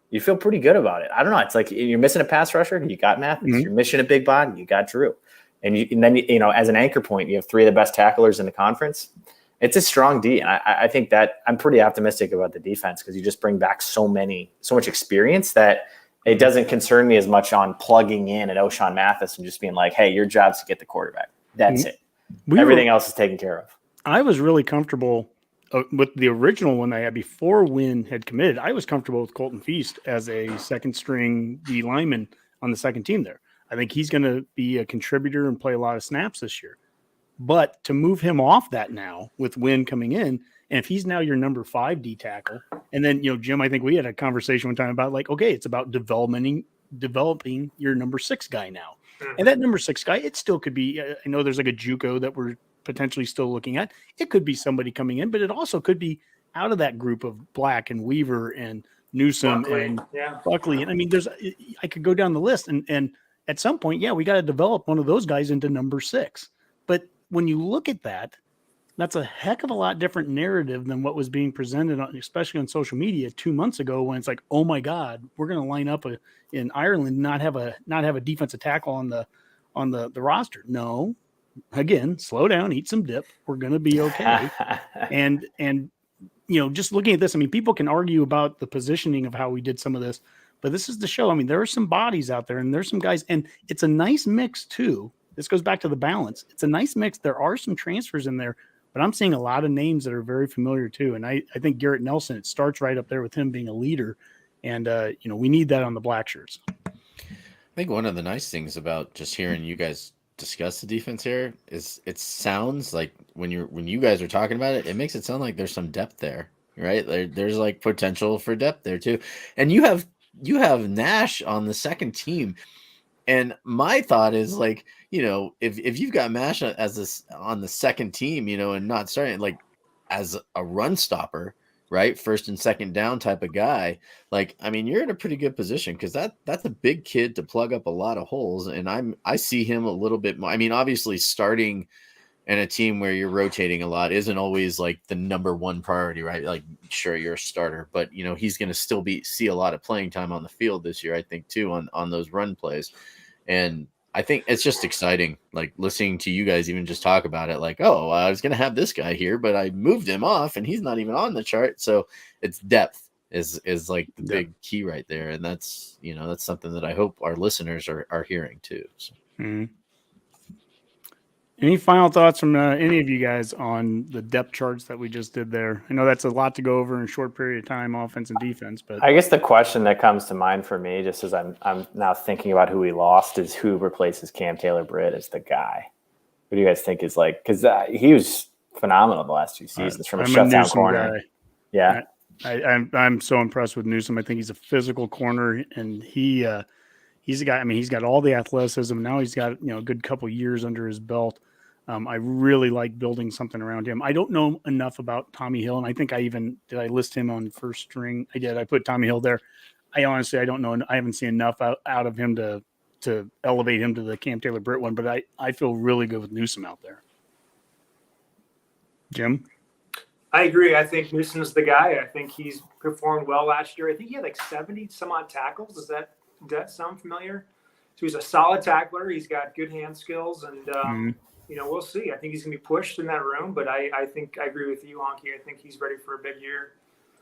[SPEAKER 5] you feel pretty good about it. I don't know. It's like you're missing a pass rusher. You got Mathis. Mm-hmm. You're missing a big body. You got Drew. And then, as an anchor point, you have 3 of the best tacklers in the conference. It's a strong D. And I think that I'm pretty optimistic about the defense because you just bring back so much experience that it doesn't concern me as much on plugging in at O'Shawn Mathis and just being like, hey, your job's to get the quarterback. That's it. Everything else is taken care of.
[SPEAKER 3] I was really comfortable with the original one I had before Wynn had committed. I was comfortable with Colton Feast as a second string D lineman on the second team there. I think he's going to be a contributor and play a lot of snaps this year. But to move him off that now with Wynn coming in, and if he's now your number 5 D tackle, and then, Jim, I think we had a conversation one time about okay, it's about developing your number 6 guy now. And that number 6 guy, it still could be, I know there's a JUCO that we're potentially still looking at. It could be somebody coming in, but it also could be out of that group of Black and Weaver and Newsome and Buckley. And I mean, I could go down the list and at some point, we got to develop one of those guys into number 6. But when you look at that, that's a heck of a lot different narrative than what was being presented, especially on social media 2 months ago, when it's like, oh my God, we're going to line up in Ireland and not have a defensive tackle on the roster. No, again, slow down, eat some dip. We're going to be okay. and just looking at this, I mean, people can argue about the positioning of how we did some of this, but this is the show. I mean, there are some bodies out there, and there's some guys, and it's a nice mix too. This goes back to the balance. It's a nice mix. There are some transfers in there, but I'm seeing a lot of names that are very familiar too. And I think Garrett Nelson, it starts right up there with him being a leader. And, we need that on the black shirts.
[SPEAKER 4] I think one of the nice things about just hearing you guys discuss the defense here is it sounds like when you guys are talking about it, it makes it sound like there's some depth there, right? There's like potential for depth there too. And you have Nash on the second team. And my thought is like, if you've got Nash on the second team, and not starting like as a run stopper, right? First and second down type of guy. Like, I mean, you're in a pretty good position because that's a big kid to plug up a lot of holes. And I see him a little bit more. I mean, obviously starting in a team where you're rotating a lot isn't always like the number one priority, right? Like, sure, you're a starter, but he's going to still see a lot of playing time on the field this year, I think too, on those run plays. And I think it's just exciting, like listening to you guys even just talk about it, like, oh, I was going to have this guy here, but I moved him off and he's not even on the chart. So it's depth is like the big key right there. And that's, that's something that I hope our listeners are hearing too. So.
[SPEAKER 3] Mm-hmm. Any final thoughts from any of you guys on the depth charts that we just did there? I know that's a lot to go over in a short period of time, offense and defense. But
[SPEAKER 5] I guess the question that comes to mind for me, just as I'm now thinking about who we lost, is who replaces Cam Taylor-Britt as the guy. What do you guys think is like? Because he was phenomenal the last 2 seasons from a shutdown corner.
[SPEAKER 3] Guy.
[SPEAKER 5] Yeah,
[SPEAKER 3] I'm so impressed with Newsome. I think he's a physical corner, and he's a guy. I mean, he's got all the athleticism. Now he's got a good couple years under his belt. I really like building something around him. I don't know enough about Tommy Hill, and I think did I list him on first string? I did. I put Tommy Hill there. I honestly don't know. I haven't seen enough out of him to elevate him to the Cam Taylor-Britt one, but I feel really good with Newsome out there. Jim?
[SPEAKER 10] I agree. I think Newsome's the guy. I think he's performed well last year. I think he had like 70 some odd tackles. Does that sound familiar? So he's a solid tackler. He's got good hand skills, and we'll see. I think he's going to be pushed in that room, but I think I agree with you, Honky. I think he's ready for a big year.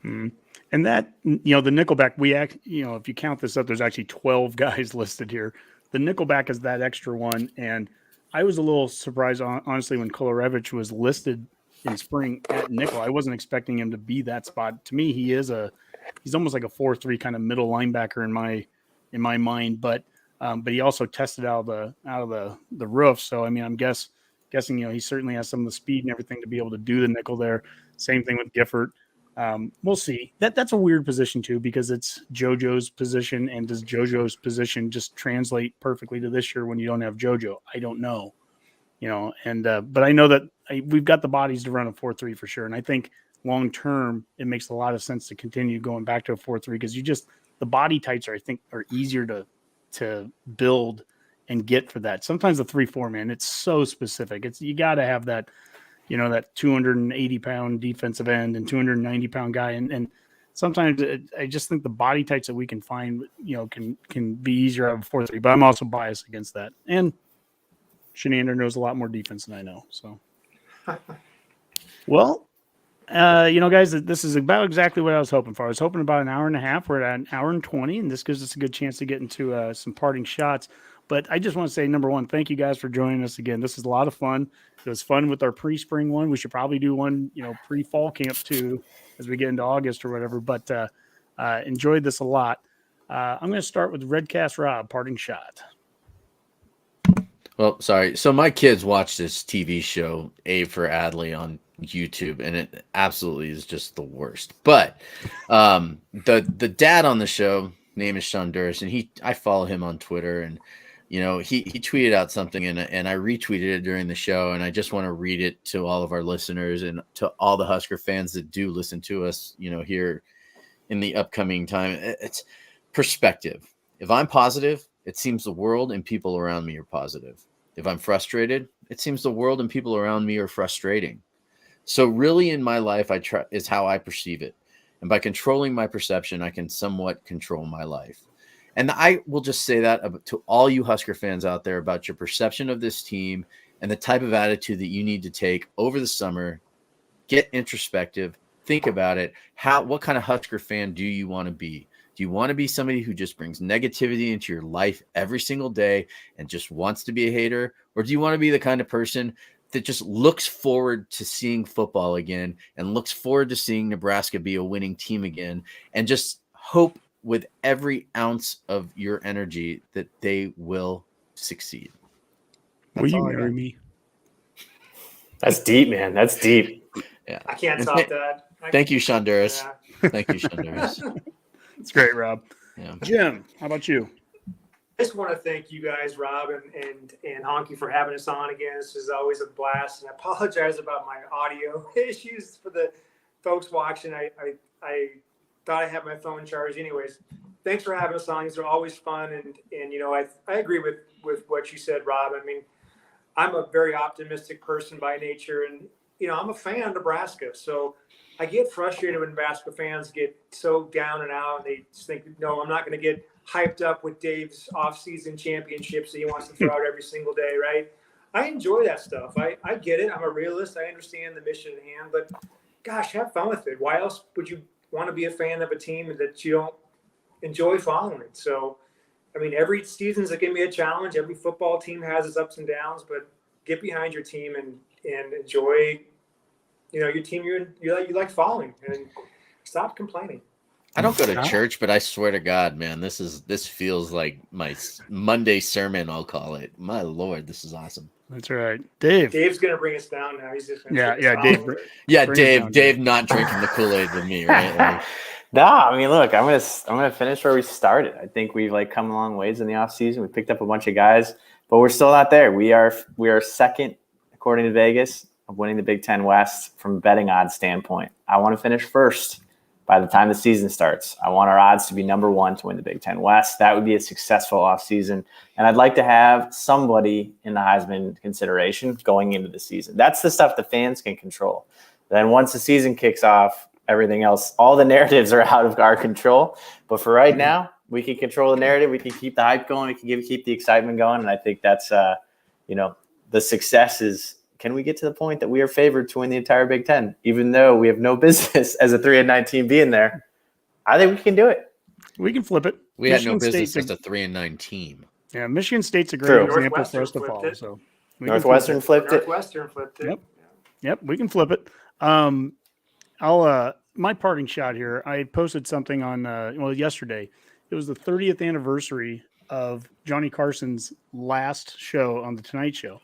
[SPEAKER 3] And that, the nickelback, if you count this up, there's actually 12 guys listed here. The nickelback is that extra one. And I was a little surprised, honestly, when Kolarevich was listed in spring at nickel. I wasn't expecting him to be that spot. To me, he's almost like a 4-3 kind of middle linebacker in my mind, but he also tested out of the roof. So, I mean, I'm guessing, he certainly has some of the speed and everything to be able to do the nickel there. Same thing with Gifford. We'll see. That's a weird position too, because it's JoJo's position, and does JoJo's position just translate perfectly to this year when you don't have JoJo? I don't know, but I know that we've got the bodies to run a 4-3 for sure. And I think long term, it makes a lot of sense to continue going back to a 4-3 because the body types are easier to build and get for that. Sometimes the 3-4, man, it's so specific. You got to have that, that 280-pound defensive end and 290-pound guy. And sometimes I just think the body types that we can find, can be easier out of a 4-3, but I'm also biased against that. And Shenander knows a lot more defense than I know. So, well, guys, this is about exactly what I was hoping for. I was hoping about an hour and a half. We're at an hour and 20, and this gives us a good chance to get into some parting shots. But I just want to say, number one, thank you guys for joining us again. This is a lot of fun. It was fun with our pre-spring one. We should probably do one, pre-fall camp too, as we get into August or whatever. But enjoyed this a lot. I'm going to start with Redcast Rob, parting shot.
[SPEAKER 4] Well, sorry. So my kids watch this TV show, A for Adley, on YouTube, and it absolutely is just the worst. But the dad on the show, name is Sean Durst, and I follow him on Twitter, and he tweeted out something, and I retweeted it during the show, and I just want to read it to all of our listeners and to all the Husker fans that do listen to us, here in the upcoming time. It's perspective. If I'm positive, it seems the world and people around me are positive. If I'm frustrated, it seems the world and people around me are frustrating. So really in my life, is how I perceive it. And by controlling my perception, I can somewhat control my life. And I will just say that to all you Husker fans out there about your perception of this team and the type of attitude that you need to take over the summer. Get introspective. Think about it. What kind of Husker fan do you want to be? Do you want to be somebody who just brings negativity into your life every single day and just wants to be a hater? Or do you want to be the kind of person that just looks forward to seeing football again and looks forward to seeing Nebraska be a winning team again and just hope with every ounce of your energy that they will succeed?
[SPEAKER 3] Will you marry me?
[SPEAKER 5] That's deep, man. That's deep.
[SPEAKER 4] Yeah.
[SPEAKER 10] I can't top that.
[SPEAKER 4] Thank you, Sean Durst. Yeah. Thank you, Sean Durst.
[SPEAKER 3] It's great, Rob.
[SPEAKER 4] Yeah.
[SPEAKER 3] Jim, how about you?
[SPEAKER 10] I just want to thank you guys, Rob and Honky, for having us on again. This is always a blast, and I apologize about my audio issues for the folks watching. I thought I had my phone charged. Anyways, thanks for having us on. These are always fun, and I agree with what you said, Rob. I mean, I'm a very optimistic person by nature, and I'm a fan of Nebraska, so I get frustrated when Nebraska fans get so down and out, and they just think, no, I'm not going to get hyped up with Dave's off-season championships that he wants to throw out every single day, right? I enjoy that stuff. I get it. I'm a realist. I understand the mission at hand, but gosh, have fun with it. Why else would you want to be a fan of a team that you don't enjoy following? So, I mean, every season's going to be a challenge. Every football team has its ups and downs, but get behind your team and enjoy, your team you like following, and stop complaining.
[SPEAKER 4] I don't go to church, but I swear to God, man, this feels like my Monday sermon, I'll call it. My Lord, this is awesome.
[SPEAKER 3] That's right. Dave's
[SPEAKER 10] going to bring us down now. He's just
[SPEAKER 4] Dave not drinking the Kool-Aid with me, right? Like,
[SPEAKER 5] Nah, I mean, look, I'm gonna finish where we started. I think we've come a long ways in the offseason. We picked up a bunch of guys, but we're still not there. We are second, according to Vegas, of winning the Big Ten West from a betting odds standpoint. I want to finish first by the time the season starts. I want our odds to be number one to win the Big Ten West. That would be a successful offseason. And I'd like to have somebody in the Heisman consideration going into the season. That's the stuff the fans can control. Then once the season kicks off, everything else, all the narratives are out of our control. But for right now, we can control the narrative. We can keep the hype going. We can keep the excitement going. And I think that's, the success is, can we get to the point that we are favored to win the entire Big Ten, even though we have no business as a 3-9 team being there? I think we can do it.
[SPEAKER 3] We can flip it.
[SPEAKER 4] We had no business as a 3-9 team.
[SPEAKER 3] Yeah, Michigan State's a great example for us to follow. So
[SPEAKER 5] Northwestern flipped it.
[SPEAKER 10] Northwestern flipped it.
[SPEAKER 3] Yep, we can flip it. My parting shot here. I posted something on yesterday. It was the 30th anniversary of Johnny Carson's last show on the Tonight Show.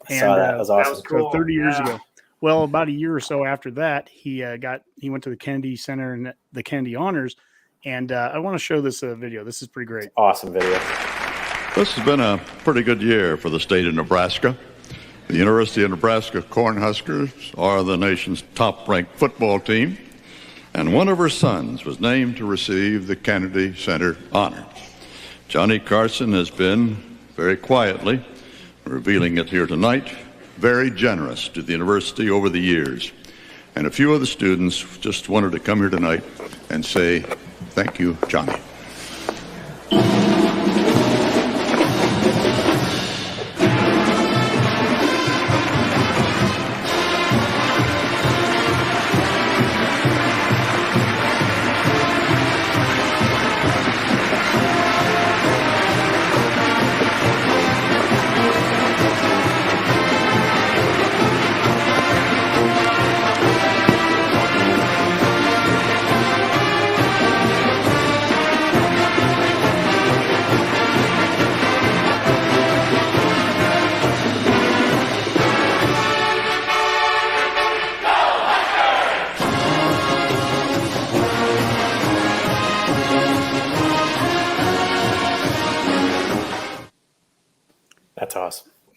[SPEAKER 5] I saw that. That was awesome.
[SPEAKER 10] That was cool.
[SPEAKER 3] 30 years ago. Well, about a year or so after that, he went to the Kennedy Center and the Kennedy Honors, and I want to show this video. This is pretty great.
[SPEAKER 5] Awesome video.
[SPEAKER 11] This has been a pretty good year for the state of Nebraska. The University of Nebraska Cornhuskers are the nation's top-ranked football team, and one of her sons was named to receive the Kennedy Center honor. Johnny Carson has been, very quietly, revealing it here tonight, very generous to the university over the years. And a few of the students just wanted to come here tonight and say, thank you, Johnny.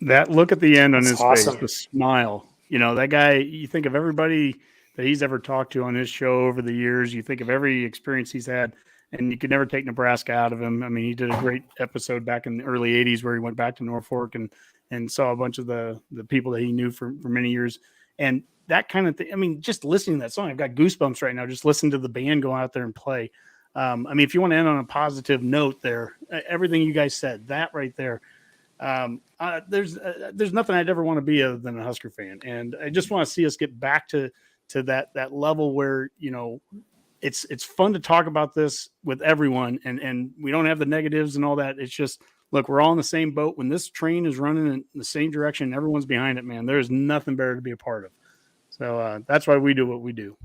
[SPEAKER 3] That look at the end on his
[SPEAKER 6] awesome.
[SPEAKER 3] face, the smile. You know, that guy, you think of everybody that he's ever talked to on his show over the years. You think of every experience he's had, and you could never take Nebraska out of him. I mean, he did a great episode back in the early 80s where he went back to Norfolk and saw a bunch of the people that he knew for many years. And that kind of thing. I mean, just listening to that song, I've got goosebumps right now. Just listen to the band go out there and play. I mean, if you want to end on a positive note there, everything you guys said, that right there, there's nothing I'd ever want to be other than a Husker fan. And I just want to see us get back to that level where, you know, it's fun to talk about this with everyone and we don't have the negatives and all that. It's just, look, we're all in the same boat. When this train is running in the same direction, everyone's behind it, man. There's nothing better to be a part of. So that's why we do what we do.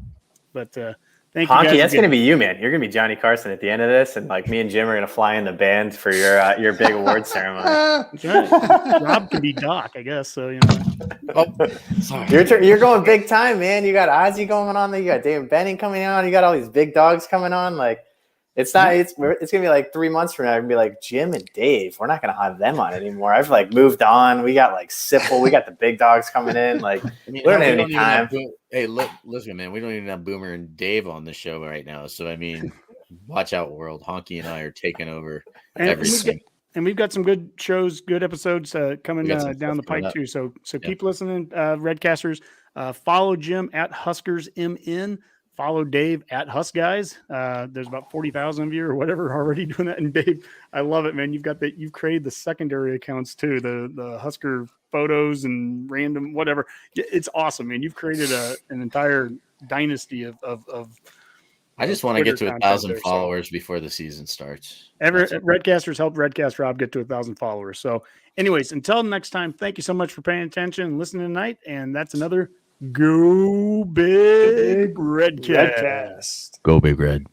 [SPEAKER 3] But thank you,
[SPEAKER 5] Honky,
[SPEAKER 3] guys.
[SPEAKER 5] that's going to be you, man. You're going to be Johnny Carson at the end of this, and like me and Jim are going to fly in the band for your big award ceremony.
[SPEAKER 3] That's right. Rob can be Doc, I guess. So, you know.
[SPEAKER 5] You're going big time, man. You got Ozzy going on there. You got David Benning coming on. You got all these big dogs coming on. Like, it's going to be like 3 months from now. It's going to be like Jim and Dave. We're not going to have them on anymore. I've like moved on. We got like Sipple. We got the big dogs coming in. Like,
[SPEAKER 4] I mean,
[SPEAKER 5] we don't have any time.
[SPEAKER 4] Hey, look, listen, man. We don't even have Boomer and Dave on the show right now. So, I mean, watch out, world. Honky and I are taking over everything.
[SPEAKER 3] And we've got some good shows, good episodes coming down the pipe too. So keep listening, Redcasters. Follow Jim at Huskers MN. Follow Dave at Husk Guys. There's about 40,000 of you or whatever already doing that. And Dave, I love it, man. You've created the secondary accounts too, the Husker photos and random whatever. It's awesome, man. You've created an entire dynasty of
[SPEAKER 4] I just want to get to 1,000 followers before the season starts.
[SPEAKER 3] Redcasters help Redcast Rob get to 1,000 followers. So anyways, until next time, thank you so much for paying attention and listening tonight. And that's another Go Big Redcast.
[SPEAKER 4] Go Big Red.